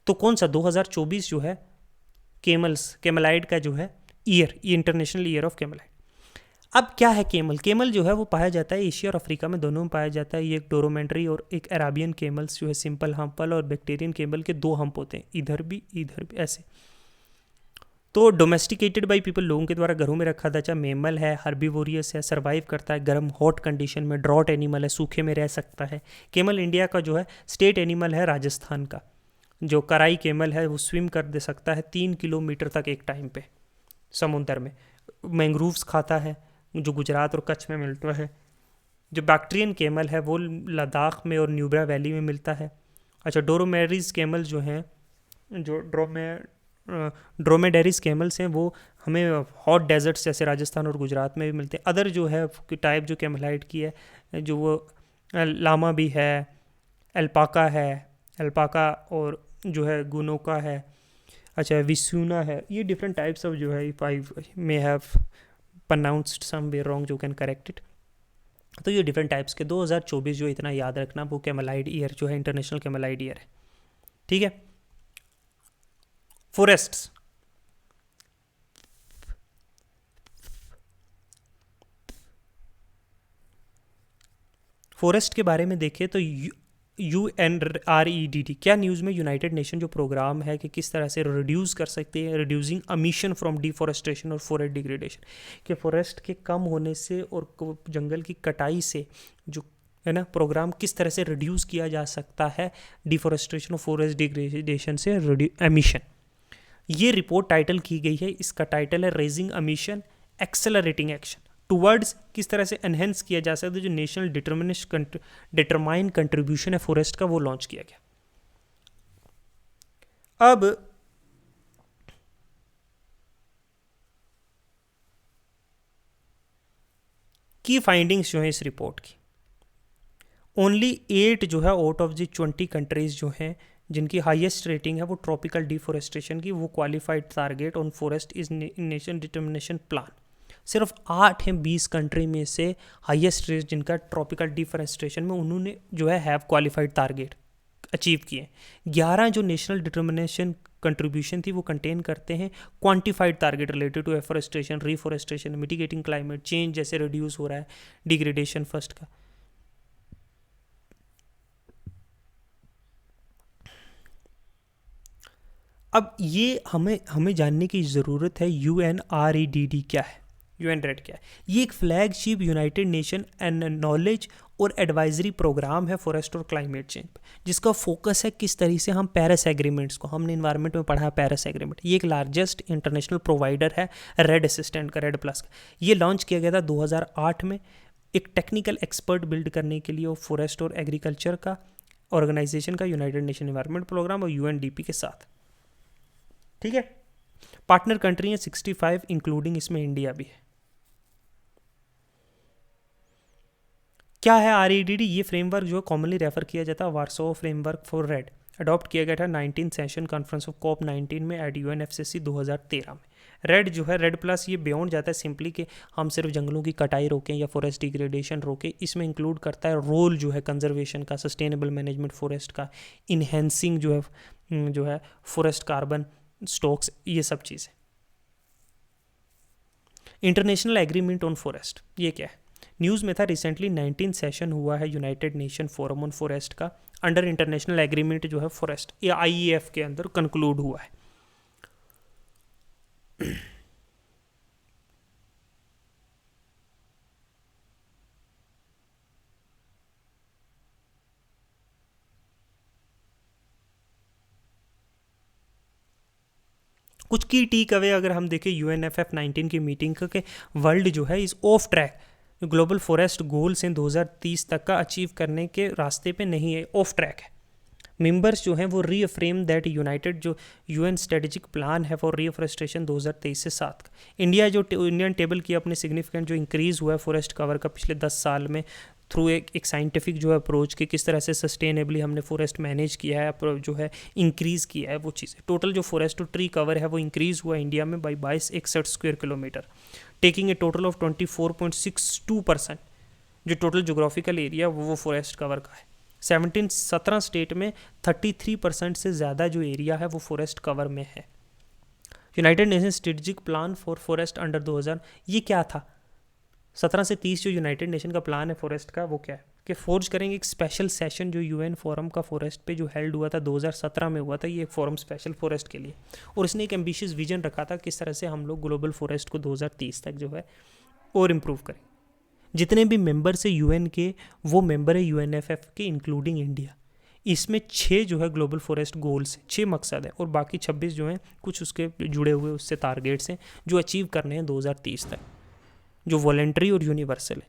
तो कौन सा 2024 जो है केमलाइड का जो है ईयर, इंटरनेशनल ईयर ऑफ कैमलाइड। अब क्या है केमल? केमल जो है वो पाया जाता है एशिया और अफ्रीका में, दोनों में पाया जाता है। ये एक डोरोमेंट्री और एक अराबियन केमल्स जो है सिंपल हम्पल और बैक्टीरियन केमल के 2 हम्प होते हैं, इधर भी ऐसे। तो डोमेस्टिकेटेड बाई पीपल, लोगों के द्वारा घरों में रखा था। चाहे मेमल है, हर्बीवोरियस है, सर्वाइव करता है गर्म हॉट कंडीशन में, ड्रॉट एनिमल है, सूखे में रह सकता है। केमल इंडिया का जो है स्टेट एनिमल है राजस्थान का। जो कराई केमल है वो स्विम कर दे सकता है 3 किलोमीटर तक एक टाइम पे समुद्र में। मैंग्रोव्स खाता है जो गुजरात और कच्छ में मिलता है। जो बैक्ट्रियन केमल है वो लद्दाख में और न्यूब्रा वैली में मिलता है। अच्छा, डोरोमेरीज केमल जो हैं, जो ड्रोमेडेरिस केमल्स हैं, वो हमें हॉट डेजर्ट्स जैसे राजस्थान और गुजरात में भी मिलते हैं। अदर जो है टाइप जो कैमलाइट की है, जो वो लामा भी है, अल्पाका है, अल्पाका और जो है गुनोका है, अच्छा विसूना है। ये डिफरेंट टाइप्स ऑफ जो है, if I may have pronounced some way wrong you can correct it. तो ये डिफरेंट टाइप्स के 2024 जो इतना याद रखना, वो कैमलाइड ईयर जो है इंटरनेशनल कैमलाइड ईयर है। ठीक है, फॉरेस्ट्स। फॉरेस्ट के बारे में देखें तो UNREDD, क्या न्यूज़ में यूनाइटेड नेशन जो प्रोग्राम है कि किस तरह से रिड्यूस कर सकते हैं, रिड्यूसिंग अमिशन फ्रॉम डिफॉरेस्टेशन और फॉरेस्ट डिग्रेडेशन, कि फॉरेस्ट के कम होने से और जंगल की कटाई से जो है ना प्रोग्राम, किस तरह से रिड्यूस किया जा सकता है डिफॉरेस्टेशन और फॉरेस्ट डिग्रेडेशन से एमिशन। ये रिपोर्ट टाइटल की गई है, इसका टाइटल है raising emission accelerating action towards, किस तरह से एनहेंस किया जा सकता है जो नेशनल डिटरमाइन कंट्रीब्यूशन है फॉरेस्ट का, वो लॉन्च किया गया। अब की फाइंडिंग्स जो है इस रिपोर्ट की, ओनली 8 जो है आउट ऑफ द 20 कंट्रीज जो हैं जिनकी हाईएस्ट रेटिंग है वो ट्रॉपिकल डिफॉरेस्टेशन की, वो qualified target on forest is nation determination plan. सिर्फ 8 हैं 20 कंट्री में से हाईएस्ट रेट जिनका ट्रॉपिकल डिफॉरेस्टेशन में उन्होंने जो है हैव क्वालिफाइड टारगेट अचीव किए। 11 जो नेशनल डिटर्मिनेशन कंट्रीब्यूशन थी वो कंटेन करते हैं quantified target related to afforestation, reforestation, mitigating climate change जैसे रिड्यूस हो रहा है डिग्रेडेशन फर्स्ट का। अब ये हमें जानने की ज़रूरत है UNREDD क्या है, UNRED क्या है। ये एक flagship United nation and knowledge और एडवाइजरी प्रोग्राम है फॉरेस्ट और क्लाइमेट चेंज पे, जिसका फोकस है किस तरीके से हम पेरिस एग्रीमेंट्स को, हमने इन्वायरमेंट में पढ़ा है पेरिस एग्रीमेंट, ये एक लार्जेस्ट इंटरनेशनल प्रोवाइडर है रेड असिस्टेंट का, रेड प्लस का। ये लॉन्च किया गया था 2008 में एक टेक्निकल एक्सपर्ट बिल्ड करने के लिए, और फॉरेस्ट और एग्रीकल्चर का ऑर्गेनाइजेशन का यूनाइटेड नेशन इन्वायरमेंट प्रोग्राम और UNDP के साथ। ठीक है, पार्टनर कंट्री है 65 इंक्लूडिंग इसमें इंडिया भी है। क्या है REDD? ये फ्रेमवर्क जो कॉमनली रेफर किया जाता है वार्सो फ्रेमवर्क फॉर रेड, अडॉप्ट किया गया था 19 सेशन कॉन्फ्रेंस ऑफ COP19 में एट UNFCCC 2013 में। रेड जो है रेड प्लस, ये बियॉन्ड जाता है सिंपली कि हम सिर्फ जंगलों की कटाई रोकें या फॉरेस्ट डिग्रेडेशन रोकें, इसमें इंक्लूड करता है रोल जो है कंजर्वेशन का, सस्टेनेबल मैनेजमेंट फॉरेस्ट का, इन्हेंसिंग जो है फॉरेस्ट कार्बन स्टॉक्स, ये सब चीज़ें। इंटरनेशनल एग्रीमेंट ऑन फॉरेस्ट, ये क्या है? न्यूज़ में था रिसेंटली 19 सेशन हुआ है United nation forum on forest का, अंडर इंटरनेशनल एग्रीमेंट जो है फॉरेस्ट या IEF के अंदर कंक्लूड हुआ है। कुछ की टेक अवे अगर हम देखें UNFF 19 की मीटिंग का, कि वर्ल्ड जो है इस of track, global forest goals in 2030 तक का अचीव करने के रास्ते पे नहीं है, ऑफ ट्रैक है। मेंबर्स जो हैं वो रीअफ्रेम दैट यूनाइटेड जो UN स्ट्रेटेजिक प्लान है फॉर रीफॉरेस्टेशन 2023 से 7 का, इंडिया जो इंडियन टेबल की अपने सिग्निफिकेंट जो इंक्रीज़ हुआ है फॉरेस्ट कवर का पिछले 10 साल में, थ्रू एक साइंटिफिक जो है अप्रोच कि किस तरह से सस्टेनेबली हमने फॉरेस्ट मैनेज किया है, जो है इंक्रीज़ किया है वो चीज़ें। टोटल जो फॉरेस्ट और ट्री कवर है वो इंक्रीज़ हुआ है इंडिया में by 6261 square kilometre, taking a total of 24.62%। जो टोटल जोग्राफिकल एरिया वो फॉरेस्ट कवर का है। 17 स्टेट में 33% से ज़्यादा जो एरिया है वो फॉरेस्ट कवर में है। United nation strategic plan for forest under 2000, ये क्या था? 17 से 30 जो यूनाइटेड नेशन का प्लान है फॉरेस्ट का, वो क्या है कि फोर्ज करेंगे एक स्पेशल सेशन जो UN फोरम का फॉरेस्ट पे जो हेल्ड हुआ था 2017 में हुआ था, ये एक फोरम स्पेशल फॉरेस्ट के लिए, और इसने एक एम्बिशियस विजन रखा था किस तरह से हम लोग ग्लोबल फॉरेस्ट को 2030 तक जो है और इम्प्रूव करें। जितने भी मेंबर्स है UN के, वो मेंबर है UNFF के इंक्लूडिंग इंडिया। इसमें 6 जो है ग्लोबल फॉरेस्ट गोल्स हैं, 6 मकसद है, और बाकी 26 जो हैं कुछ उसके जुड़े हुए उससे टारगेट्स हैं जो अचीव करने हैं 2030 तक, जो वॉलेंट्री और यूनिवर्सल है।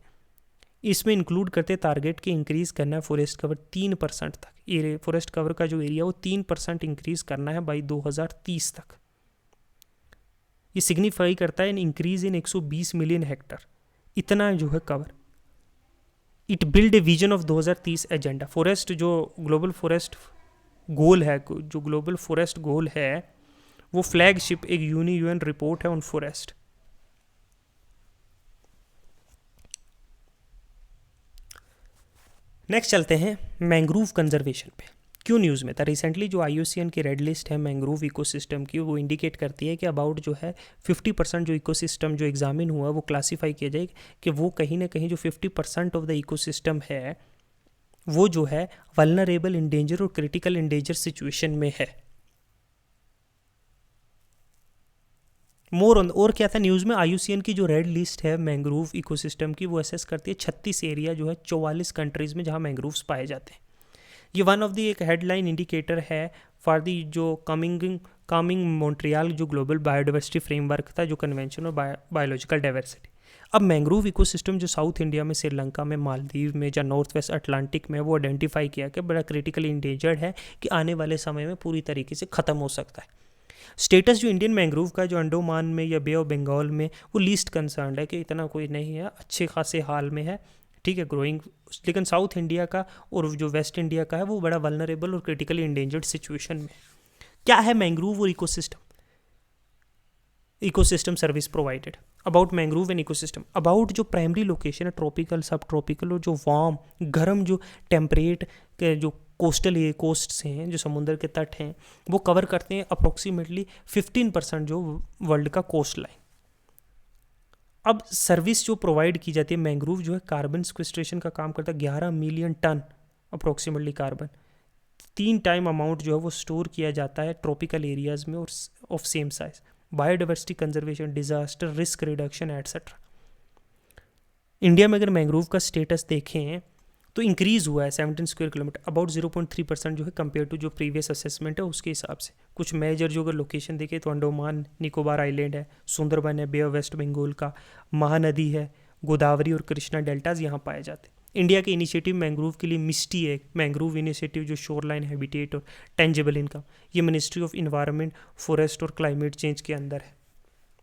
इसमें इंक्लूड करते टारगेट के इंक्रीज़ करना है फॉरेस्ट कवर 3% तक, ये फॉरेस्ट कवर का जो एरिया वो 3% इंक्रीज़ करना है बाई 2030 तक। ये सिग्निफाई करता है इंक्रीज़ इन 120 मिलियन हेक्टर, इतना जो है cover. It build a vision of 2030 agenda. Forest जो ग्लोबल फॉरेस्ट गोल है, जो ग्लोबल फॉरेस्ट गोल है वो फ्लैगशिप एक UN रिपोर्ट है ऑन फॉरेस्ट। नेक्स्ट चलते हैं मैंग्रोव कंजर्वेशन पे। क्यों न्यूज़ में था? रिसेंटली जो IUCN की रेड लिस्ट है मैंग्रोव इकोसिस्टम की, वो इंडिकेट करती है कि अबाउट जो है 50% जो इकोसिस्टम जो एग्जामिन हुआ वो क्लासीफाई किया जाए कि वो कहीं ना कहीं जो 50% ऑफ द इकोसिस्टम है वो जो है वल्नरेबल, इंडेंजर और क्रिटिकल इंडेंजर सिचुएशन में है। मोर ऑन, और क्या था न्यूज़ में? IUCN की जो रेड लिस्ट है मैंग्रोव इकोसिस्टम की, वो असेस करती है 36 एरिया जो है 44 कंट्रीज़ में जहाँ मैंग्रोव्स पाए जाते हैं। ये वन ऑफ द एक हेडलाइन इंडिकेटर है फॉर दी जो कमिंग मॉन्ट्रियल जो ग्लोबल बायोडाइवर्सिटी फ्रेमवर्क था, जो कन्वेंशन और बायोलॉजिकल डाइवर्सिटी। अब मैंग्रोव इकोसिस्टम जो साउथ इंडिया में, श्रीलंका में, मालदीव में, या नॉर्थ वेस्ट अटलांटिक में, वो आइडेंटिफाई किया कि बड़ा क्रिटिकली इंडेंजर्ड है कि आने वाले समय में पूरी तरीके से ख़त्म हो सकता है। स्टेटस जो इंडियन मैंग्रोव का जो अंडोमान में या बे ऑफ बंगाल में, वो लीस्ट कंसर्न है कि इतना कोई नहीं है, अच्छे खासे हाल में है, ठीक है, ग्रोइंग। लेकिन साउथ इंडिया का और जो वेस्ट इंडिया का है वो बड़ा वल्नरेबल और क्रिटिकली इंडेंजर्ड सिचुएशन में। क्या है मैंग्रोव और ecosystem service provided? About mangrove and ecosystem, about जो प्राइमरी लोकेशन है ट्रॉपिकल, सब ट्रॉपिकल और जो वार्म गर्म जो टेम्परेट के जो कोस्टल कोस्ट्स हैं, जो समुद्र के तट हैं, वो कवर करते हैं अप्रोक्सीमेटली 15% जो वर्ल्ड का कोस्ट लाइन। अब सर्विस जो प्रोवाइड की जाती है, मैंग्रोव जो है कार्बन सिक्वेस्ट्रेशन का काम करता है, 11 million tonne approximately carbon, 3 time amount जो है वो स्टोर किया जाता है ट्रॉपिकल एरियाज में और of same size. Biodiversity conservation, disaster risk reduction etcetera. India में अगर मैंग्रोव का स्टेटस देखें तो इंक्रीज़ हुआ है 17 स्क्वायर किलोमीटर, अबाउट 0.3% जो है कंपेयर टू जो प्रीवियस असेसमेंट है उसके हिसाब से। कुछ मेजर जो अगर लोकेशन देखें तो अंडोमान निकोबार आइलैंड है, सुंदरबन है, बे ऑफ वेस्ट बंगाल का, महानदी है, गोदावरी और कृष्णा डेल्टाज यहाँ पाए जाते हैं। इंडिया के इनिशिएटिव मैंग्रोव के लिए मिस्टी है, मैंग्रोव इनिशिएटिव जो शोरलाइन हैबिटेट और टेंजेबल इनकम, ये मिनिस्ट्री ऑफ इन्वायरमेंट, फॉरेस्ट और क्लाइमेट चेंज के अंदर है,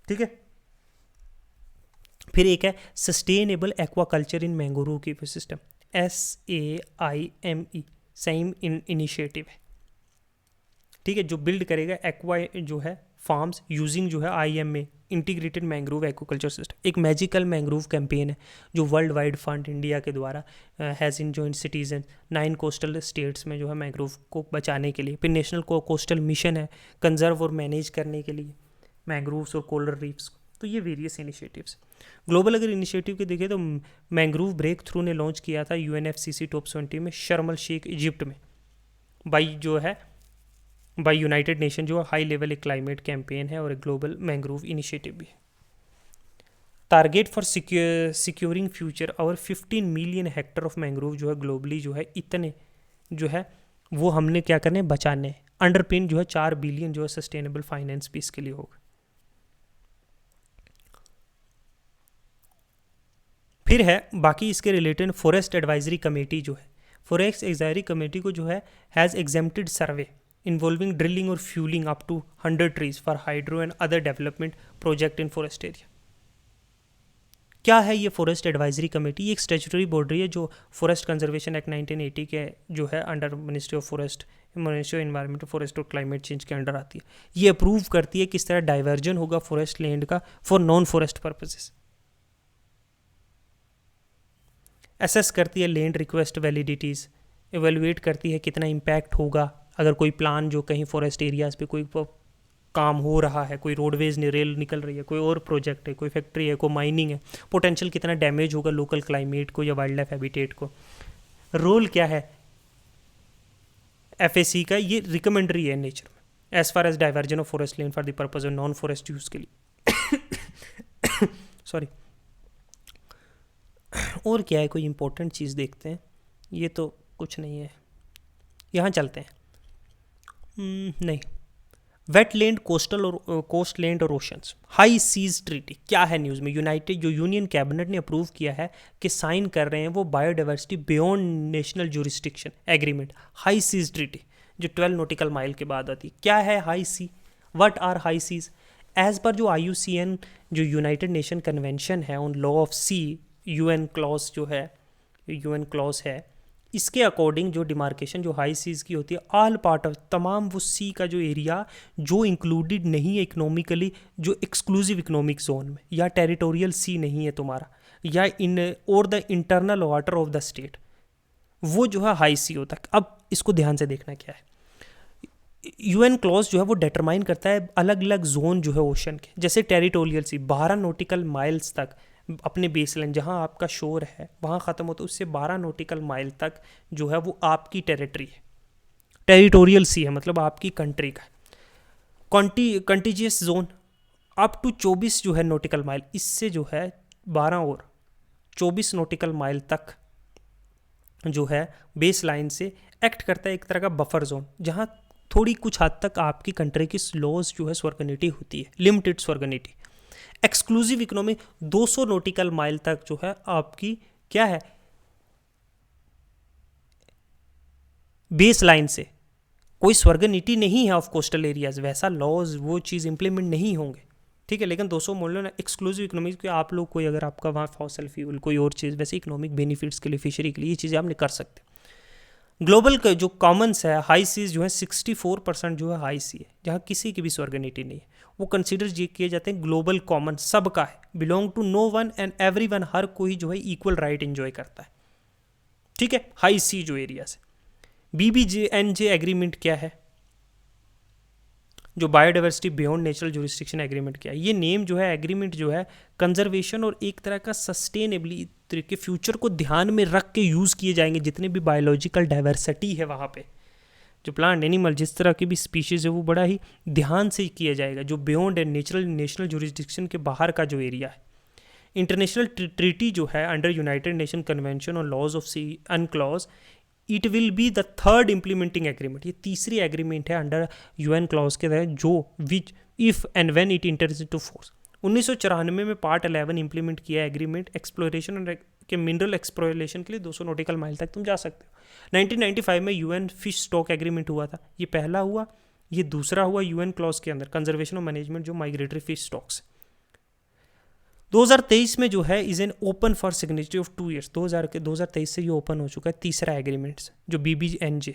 ठीक है। फिर एक है sustainable aquaculture in mangrove ecosystem, SAIME, SAIME initiative है, ठीक है, जो बिल्ड करेगा एक्वा जो है फार्म्स यूजिंग जो है IMA, integrated mangrove aquaculture system. एक मैजिकल मैंग्रोव कैंपेन है जो वर्ल्ड वाइड फंड इंडिया के द्वारा has in joint citizen 9 coastal states में जो है मैंग्रोव को बचाने के लिए। फिर नेशनल कोस्टल मिशन है कंजर्व और मैनेज करने के लिए मैंग्रोव्स और कोरल रीफ्स। तो ये वेरियस इनिशिएटिव्स। ग्लोबल अगर इनिशिएटिव के देखें तो मैंग्रोव ब्रेक थ्रू ने लॉन्च किया था UNFCCC टॉप 20 में शर्म अल शेख इजिप्ट में बाई यूनाइटेड नेशन, जो हाई लेवल एक क्लाइमेट कैंपेन है और एक ग्लोबल मैंग्रोव इनिशिएटिव भी है। टारगेट फॉर सिक्योरिंग फ्यूचर और 15 मिलियन हेक्टर ऑफ मैंग्रोव जो है ग्लोबली जो है इतने जो है वो हमने क्या करने बचाने। अंडरपिन जो है 4 बिलियन जो है सस्टेनेबल फाइनेंस भी इसके लिए होगा। फिर है बाकी इसके रिलेटेड फॉरेस्ट एडवाइजरी कमेटी जो है, फॉरेस्ट एडवाइजरी कमेटी को जो है has exempted survey involving drilling और felling up to 100 trees for hydro and other development project in forest area. क्या है ये फॉरेस्ट एडवाइजरी कमेटी? ये एक स्टैट्यूटरी बॉडी है जो फॉरेस्ट कंजर्वेशन एक्ट 1980 के जो है under ministry of forest, ministry of environment, forest और क्लाइमेट चेंज के अंडर आती है। ये अप्रूव करती है किस तरह डाइवर्जन होगा फॉरेस्ट लैंड का for non forest purposes, assess करती है लैंड रिक्वेस्ट वैलिडिटीज़, एवेलुएट करती है कितना इम्पैक्ट होगा अगर कोई प्लान जो कहीं फॉरेस्ट एरियाज़ पे कोई काम हो रहा है, कोई रोडवेज रेल निकल रही है, कोई और प्रोजेक्ट है, कोई फैक्ट्री है, कोई माइनिंग है, पोटेंशियल कितना डैमेज होगा लोकल क्लाइमेट को या वाइल्ड लाइफ हैबिटेट को। रोल क्या है FAC का? ये रिकमेंडरी है नेचर में as far as diversion of forest land for the purpose of non forest use के लिए सॉरी। और क्या है, कोई इंपॉर्टेंट चीज़ देखते हैं, ये तो कुछ नहीं है, यहाँ चलते हैं। नहीं, वेटलैंड, कोस्टल और कोस्टलैंड और ओशंस, हाई सीज ट्रीटी क्या है न्यूज़ में? यूनाइटेड जो यूनियन कैबिनेट ने अप्रूव किया है कि साइन कर रहे हैं वो biodiversity beyond national jurisdiction agreement, high seas treaty जो 12 नॉटिकल माइल के बाद आती है। क्या है high sea? What are high seas? As per जो IUCN जो यूनाइटेड नेशन कन्वेंशन है on law of sea, UN clause जो है, UN क्लॉज है, इसके अकॉर्डिंग जो डिमार्केशन जो हाई सीज की होती है, ऑल पार्ट ऑफ तमाम वो सी का जो एरिया जो इंक्लूडेड नहीं है इकोनॉमिकली, जो एक्सक्लूसिव इकोनॉमिक जोन में या टेरिटोरियल सी नहीं है तुम्हारा, या इन और the internal water of the state, वो जो है हाई सी होता है। अब इसको ध्यान से देखना क्या है, UN क्लॉज जो है वो डिटरमाइन करता है अलग अलग जोन जो है ओशन के, जैसे टेरिटोरियल सी 12 नॉटिकल माइल्स तक अपने बेसलाइन जहाँ आपका शोर है वहाँ ख़त्म होता है, उससे 12 नॉटिकल माइल तक जो है वो आपकी टेरिटरी है, टेरिटोरियल सी है, मतलब आपकी कंट्री का। कंटीजियस जोन अप टू 24 जो है नॉटिकल माइल, इससे जो है 12 और 24 नॉटिकल माइल तक जो है बेस लाइन से एक्ट करता है एक तरह का बफर जोन, जहाँ थोड़ी कुछ हद तक आपकी कंट्री की लॉज जो है स्वर्गनिटी होती है, limited sovereignty. Exclusive economy 200 nautical mile तक जो है आपकी क्या है, बेस लाइन से कोई स्वर्गनिटी नहीं है ऑफ कोस्टल एरियाज, वैसा लॉज वो चीज़ इंप्लीमेंट नहीं होंगे, ठीक है। लेकिन 200 मोल ना एक्सक्लूसिव इकोनॉमी के आप लोग कोई अगर आपका वहाँ फॉसल फ्यूल कोई और चीज़ वैसे इकोनॉमिक बेनिफिट्स के लिए फिशरी के लिए ये चीज़ें आपने कर सकते। ग्लोबल का जो कॉमन्स है हाई सीज जो है 64% जो है हाई सी है, जहाँ किसी की भी स्वर्गनिटी नहीं है, वो कंसीडर ये किए जाते हैं ग्लोबल कॉमन, सबका है, belong to no one and everyone, हर कोई जो है इक्वल राइट एंजॉय करता है, ठीक है, हाई सी जो एरिया से। BBNJ एग्रीमेंट क्या है? जो biodiversity beyond natural jurisdiction agreement क्या है? ये नेम जो है एग्रीमेंट जो है कंजर्वेशन और एक तरह का सस्टेनेबली के फ्यूचर को ध्यान में रख के यूज़ किए जाएंगे, जितने भी बायोलॉजिकल डाइवर्सिटी है वहाँ पे, जो प्लांट एनिमल जिस तरह की भी स्पीशीज़ है वो बड़ा ही ध्यान से किया जाएगा, जो बियॉन्ड है नेशनल जुरिस्डिक्शन के बाहर का जो एरिया है। इंटरनेशनल ट्रीटी जो है under united nation convention on laws of sea UNCLOS, it will be the third implementing agreement, ये तीसरी एग्रीमेंट है अंडर UN क्लॉज के तहत, जो which if and when it enters into force. 1994 में पार्ट 11 इंप्लीमेंट किया एग्रीमेंट, एक्सप्लोरेशन के mineral exploration के लिए 200 नॉटिकल माइल तक तुम जा सकते हो। 1995 में UN फिश स्टॉक एग्रीमेंट हुआ था, ये पहला हुआ, ये दूसरा हुआ UN क्लॉज के अंदर कंजर्वेशन और मैनेजमेंट जो माइग्रेटरी फिश स्टॉक्स। 2023 में जो है is an open for signature of 2 years, 2023 से ये ओपन हो चुका है तीसरा एग्रीमेंट जो BBNJ।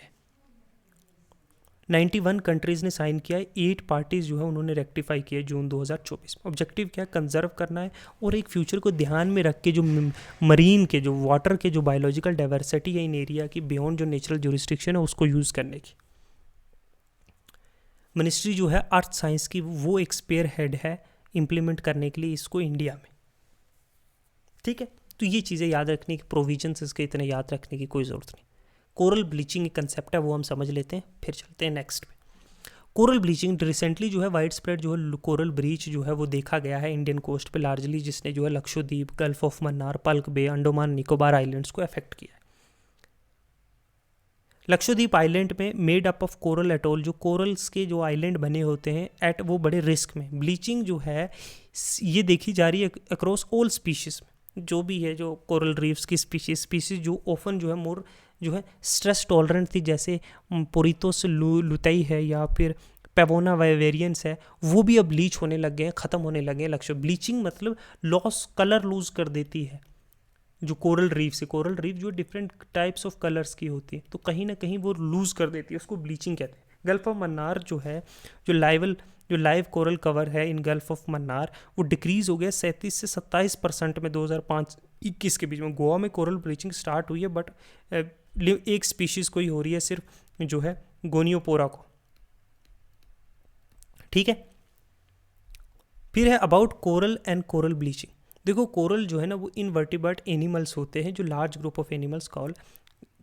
91 कंट्रीज़ ने साइन किया है, 8 पार्टीज़ जो है उन्होंने रेक्टिफाई किया है जून 2024 में। ऑब्जेक्टिव क्या है? कंजर्व करना है और एक फ्यूचर को ध्यान में रख के जो मरीन के जो वाटर के जो बायोलॉजिकल डाइवर्सिटी है इन एरिया की बियॉन्ड जो नेचुरल जुरिस्डिक्शन है उसको यूज़ करने की। मिनिस्ट्री जो है अर्थ साइंस की वो एक स्पेयर हेड है इम्प्लीमेंट करने के लिए इसको इंडिया में। ठीक है, तो ये चीज़ें याद रखने की, प्रोविजंस इसके इतने याद रखने की कोई ज़रूरत नहीं। कोरल ब्लीचिंग एक कंसेप्ट है, वो हम समझ लेते हैं, फिर चलते हैं नेक्स्ट पे। कोरल ब्लीचिंग रिसेंटली जो है वाइड स्प्रेड जो है कोरल ब्रीच जो है वो देखा गया है इंडियन कोस्ट पे लार्जली, जिसने जो है Lakshadweep, gulf of Mannar, Palk bay, Andaman Nicobar islands को अफेक्ट किया है। लक्षद्वीप आइलैंड में made up of coral atoll, जो कोरल्स के जो आइलैंड बने होते हैं एट वो बड़े रिस्क में। ब्लीचिंग जो है ये देखी जा रही है अक्रॉस ऑल स्पीशीज़ में, जो भी है जो कोरल रीफ्स की स्पीशीज जो ओफन जो है मोर जो है स्ट्रेस टॉलरेंट थी, जैसे पोरितोस लुताई है या फिर पेवोना वाइवेरियंस है, वो भी अब ब्लीच होने लग गए हैं, ख़त्म होने लगे हैं। लक्ष्य ब्लीचिंग मतलब लॉस, कलर लूज कर देती है जो कोरल रीफ से। कोरल रीफ जो डिफरेंट टाइप्स ऑफ कलर्स की होती है, तो कहीं ना कहीं वो लूज कर देती है, उसको ब्लीचिंग कहते हैं। गल्फ ऑफ मन्नार जो है, जो लाइव कोरल कवर है इन गल्फ ऑफ मन्नार, वो डिक्रीज हो गया 37 से 27% में 2005-21 के बीच में। गोवा में कोरल ब्लीचिंग स्टार्ट हुई है, बट एक स्पीशीज़ को ही हो रही है, सिर्फ जो है गोनियोपोरा को। ठीक है, फिर है about coral and coral bleaching. देखो कोरल जो है ना वो इनवर्टिब्रेट एनिमल्स होते हैं, जो large group of animals call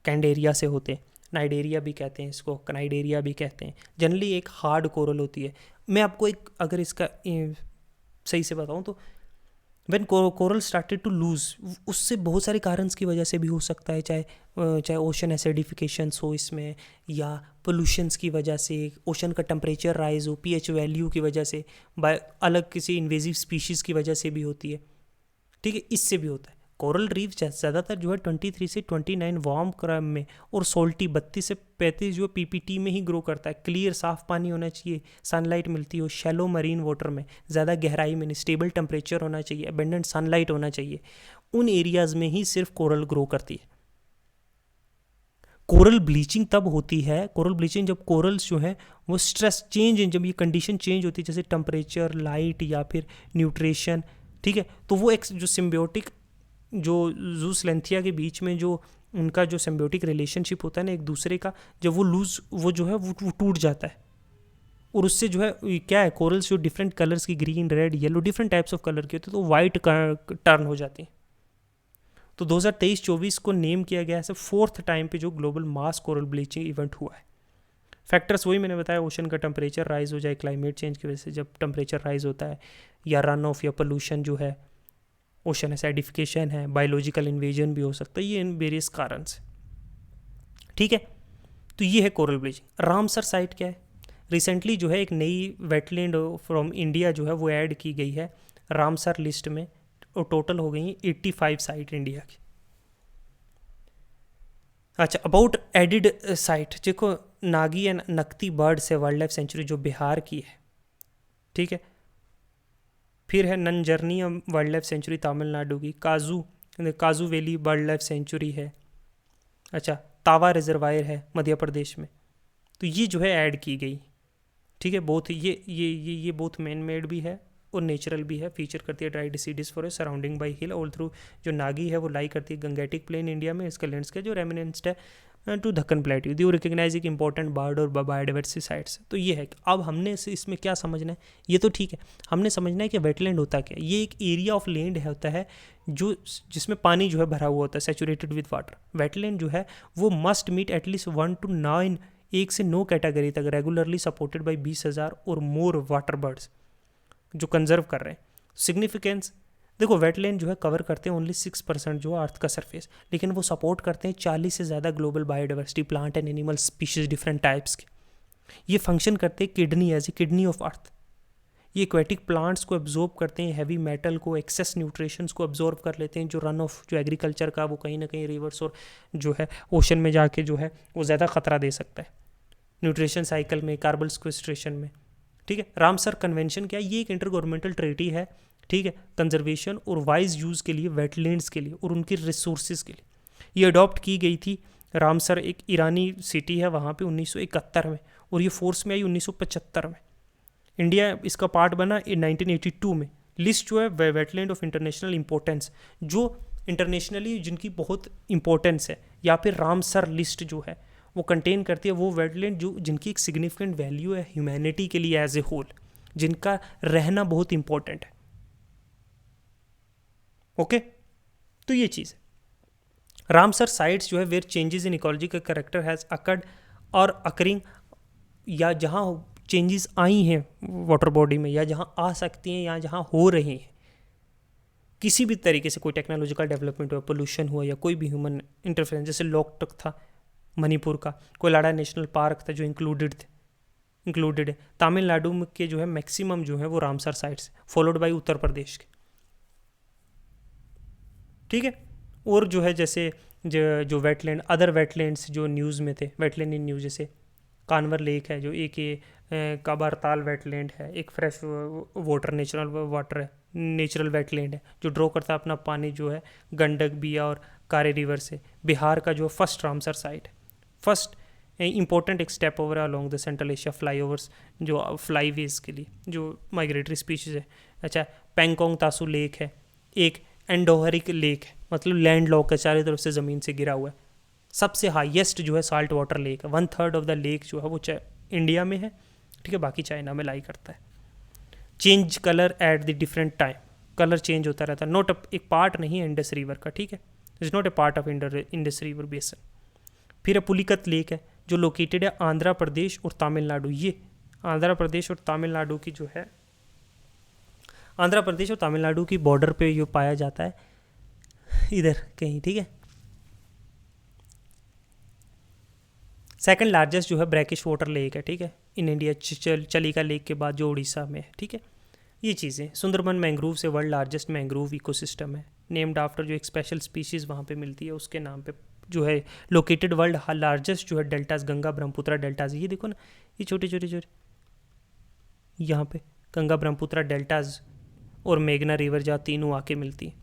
cnidaria से होते हैं। नाइडेरिया भी कहते हैं इसको, कनाइडेरिया भी कहते हैं। जनरली एक हार्ड कोरल होती है। मैं आपको एक अगर इसका सही से बताऊं तो when coral started to lose, उससे बहुत सारे कारण की वजह से भी हो सकता है, चाहे ओशन एसिडिफिकेशंस हो इसमें, या पोल्यूशंस की वजह से, ओशन का टेम्परेचर राइज हो, पीएच वैल्यू की वजह से, बाय अलग किसी इन्वेजिव स्पीशीज़ की वजह से भी होती है। ठीक है, इससे भी होता है। कोरल रीफ ज़्यादातर जो है 23 से 29 वार्म क्रम में और सोल्टी 32 से 35 जो पीपीटी में ही ग्रो करता है। क्लियर साफ पानी होना चाहिए, सनलाइट मिलती हो, शैलो मरीन वाटर में, ज़्यादा गहराई में नहीं, स्टेबल टेम्परेचर होना चाहिए, अबेंडेंट सनलाइट होना चाहिए। उन एरियाज़ में ही सिर्फ कोरल ग्रो करती है। कोरल ब्लीचिंग तब होती है, कोरल ब्लीचिंग जब कोरल्स जो है वो स्ट्रेस चेंज, जब ये कंडीशन चेंज होती है, जैसे टेम्परेचर, लाइट या फिर न्यूट्रिशन। ठीक है, तो वो एक जो सिम्बियोटिक जो जूस लेंथिया के बीच में जो उनका जो सिम्बियोटिक रिलेशनशिप होता है ना एक दूसरे का, जब वो लूज वो जो है वो टूट जाता है, और उससे जो है क्या है, कोरल्स जो डिफरेंट कलर्स की, green, red, yellow, different types of colour के होते हैं, तो वाइट टर्न हो जाती है। तो 2023-24 को नेम किया गया है 4th टाइम पे जो ग्लोबल मास कोरल ब्लीचिंग इवेंट हुआ है। फैक्टर्स वही मैंने बताया, ओशन का टेम्परेचर राइज हो जाए क्लाइमेट चेंज की वजह से, जब टेम्परेचर राइज होता है, या रन ऑफ या पोल्यूशन जो है, ओशन एसिडिफिकेशन है, बायोलॉजिकल इन्वेजन भी हो सकता है, ये इन वेरियस कारण से। ठीक है, तो ये है कोरल ब्लीचिंग। रामसर साइट क्या है? रिसेंटली जो है एक नई वेटलैंड फ्रॉम इंडिया जो है वो ऐड की गई है रामसर लिस्ट में, और टोटल हो गई 85 साइट इंडिया की। अच्छा, अबाउट एडिड साइट, देखो नागी एंड नकती बर्ड्स है वाइल्ड लाइफ सेंचुरी जो बिहार की है। ठीक है, फिर है नंजर्नियम वाइल्ड लाइफ सेंचुरी तमिलनाडु की, काजू वैली वाइल्ड लाइफ सेंचुरी है। अच्छा, तावा रिजर्वायर है मध्य प्रदेश में। तो ये जो है ऐड की गई। ठीक है, बहुत ये बहुत मैन मेड भी है और नेचुरल भी है। फीचर करती है dry deciduous forest surrounding by hill all through. जो नागी है वो लाई करती है गंगेटिक प्लेन इंडिया में, इसका लैंडस्केप जो रेमिनेंस है to Deccan plateau, the recognise एक इंपॉर्टेंट बर्ड और बायोडाइवर्सिटी साइट्स। तो ये है कि अब हमने इसमें क्या समझना है, ये तो ठीक है, हमने समझना है कि वेटलैंड होता क्या है। ये एक एरिया ऑफ लैंड होता है जो जिसमें पानी जो है भरा हुआ होता है, सैचुरेटेड विद वाटर। वेटलैंड जो है वो मस्ट मीट एटलीस्ट 1 to 9, 1 से 9 कैटेगरी तक, रेगुलरली सपोर्टेड बाई 20,000 और मोर वाटर बर्ड्स जो कंजर्व कर रहे हैं। सिग्निफिकेंस देखो, वेटलैंड जो है कवर करते हैं ओनली 6% जो अर्थ का सरफेस, लेकिन वो सपोर्ट करते हैं 40 से ज़्यादा global biodiversity, plant and animal species different types के। ये फंक्शन करते हैं kidney as a kidney of Earth. ये एक्वेटिक प्लांट्स को एब्जॉर्ब करते हैं, हैवी मेटल को, एक्सेस न्यूट्रिशंस को एब्जॉर्ब कर लेते हैं। जो रन ऑफ जो एग्रीकल्चर का वो कहीं ना कहीं रिवर्स और जो है ओशन में जाके जो है वो ज़्यादा खतरा दे सकता है न्यूट्रिशन साइकिल में, कार्बन सिक्वेस्ट्रेशन में। ठीक है, रामसर कन्वेंशन क्या है? ये एक इंटर गवर्नमेंटल ट्रीटी है। ठीक है, कंजर्वेशन और वाइज यूज़ के लिए, वेटलैंड्स के लिए और उनकी रिसोर्सेज के लिए ये अडॉप्ट की गई थी। रामसर एक ईरानी सिटी है वहाँ पे 1971 में, और ये फोर्स में आई 1975 में। इंडिया इसका पार्ट बना 1982 में। लिस्ट जो है वेटलैंड ऑफ इंटरनेशनल इंपॉर्टेंस, जो इंटरनेशनली जिनकी बहुत इंपॉर्टेंस है, या फिर रामसर लिस्ट जो है वो कंटेन करती है वो वेटलैंड जो जिनकी एक सिग्निफिकेंट वैल्यू है ह्यूमैनिटी के लिए एज ए होल। जिनका रहना बहुत इंपॉर्टेंट है। ओके, तो ये चीज़ है। रामसर साइट्स जो है where changes in ecological character has occurred और अकरिंग, या जहाँ चेंजेस आई हैं वाटर बॉडी में, या जहाँ आ सकती हैं, या जहाँ हो रही हैं, किसी भी तरीके से कोई टेक्नोलॉजिकल डेवलपमेंट हुआ, पोल्यूशन हुआ, या कोई भी ह्यूमन इंटरफेरेंस, जैसे लोकटक था मणिपुर का, कोलाडा नेशनल पार्क था जो इंक्लूडेड है। तमिलनाडु के जो है मैक्सिमम जो है वो Ramsar sites, followed by Uttar Pradesh के, ठीक है। और जो है जैसे जो वेटलैंड, अदर वेटलैंड्स जो न्यूज़ में थे, वेटलैंड इन न्यूज़, जैसे कानवर लेक है जो एक ये काबारताल वेटलैंड है, एक फ्रेश वाटर नेचुरल वेटलैंड है जो ड्रॉ करता है अपना पानी जो है गंडक, बिया और कारे रिवर से। बिहार का जो फर्स्ट रामसर साइट है, फर्स्ट इंपॉर्टेंट एक step over along the central Asia flyovers, जो फ्लाईवेज के लिए जो माइग्रेटरी स्पीशीज़ है। अच्छा, पेंगोंग तासू लेक है, एक एंडोहरिक लेक है, मतलब लैंड लॉक है, चारों तरफ से ज़मीन से गिरा हुआ है। सबसे हाईएस्ट जो है साल्ट वाटर लेक है, 1/3 ऑफ द लेक जो है वो इंडिया में है, ठीक है, बाकी चाइना में लाई करता है। Change colour at the different time, colour change होता रहता है, नॉट एक पार्ट नहीं है इंडस रिवर का, ठीक है, is not a part of Indus river बेसन। फिर पुलिकत लेक है जो लोकेटेड है आंध्र प्रदेश और तमिलनाडु, ये आंध्र प्रदेश और तमिलनाडु की जो है, आंध्र प्रदेश और तमिलनाडु की बॉर्डर पे ये पाया जाता है, इधर कहीं, ठीक है। सेकंड लार्जेस्ट जो है ब्रैकिश वाटर लेक है, ठीक है, इन इंडिया, चलिका लेक के बाद जो उड़ीसा में है, ठीक है। ये चीज़ें, सुंदरबन मैंग्रोव से वर्ल्ड लार्जेस्ट मैंग्रोव इकोसिस्टम है, नेम्ड आफ्टर जो एक स्पेशल स्पीशीज़ वहाँ पे मिलती है उसके नाम पे, जो है लोकेटेड वर्ल्ड लार्जेस्ट जो है डेल्टाज, गंगा ब्रह्मपुत्रा डेल्टाज, ये देखो ना, ये छोटे छोटे यहाँ पे गंगा ब्रह्मपुत्रा डेल्टाज और मेघना रिवर जहाँ तीनों आके मिलती है।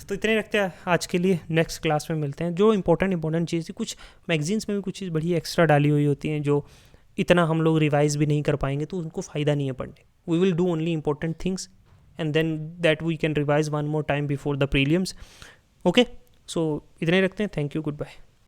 तो इतने रखते हैं आज के लिए, नेक्स्ट क्लास में मिलते हैं। जो इंपॉर्टेंट चीज़ थी, कुछ मैगजीन्स में भी कुछ चीज़ बड़ी एक्स्ट्रा डाली हुई होती हैं जो इतना हम लोग रिवाइज भी नहीं कर पाएंगे, तो उनको फ़ायदा नहीं है पढ़ने। We will do only important things and then that we can revise one more time before the prelims. Okay, so इतने रखते हैं। Thank you, good bye.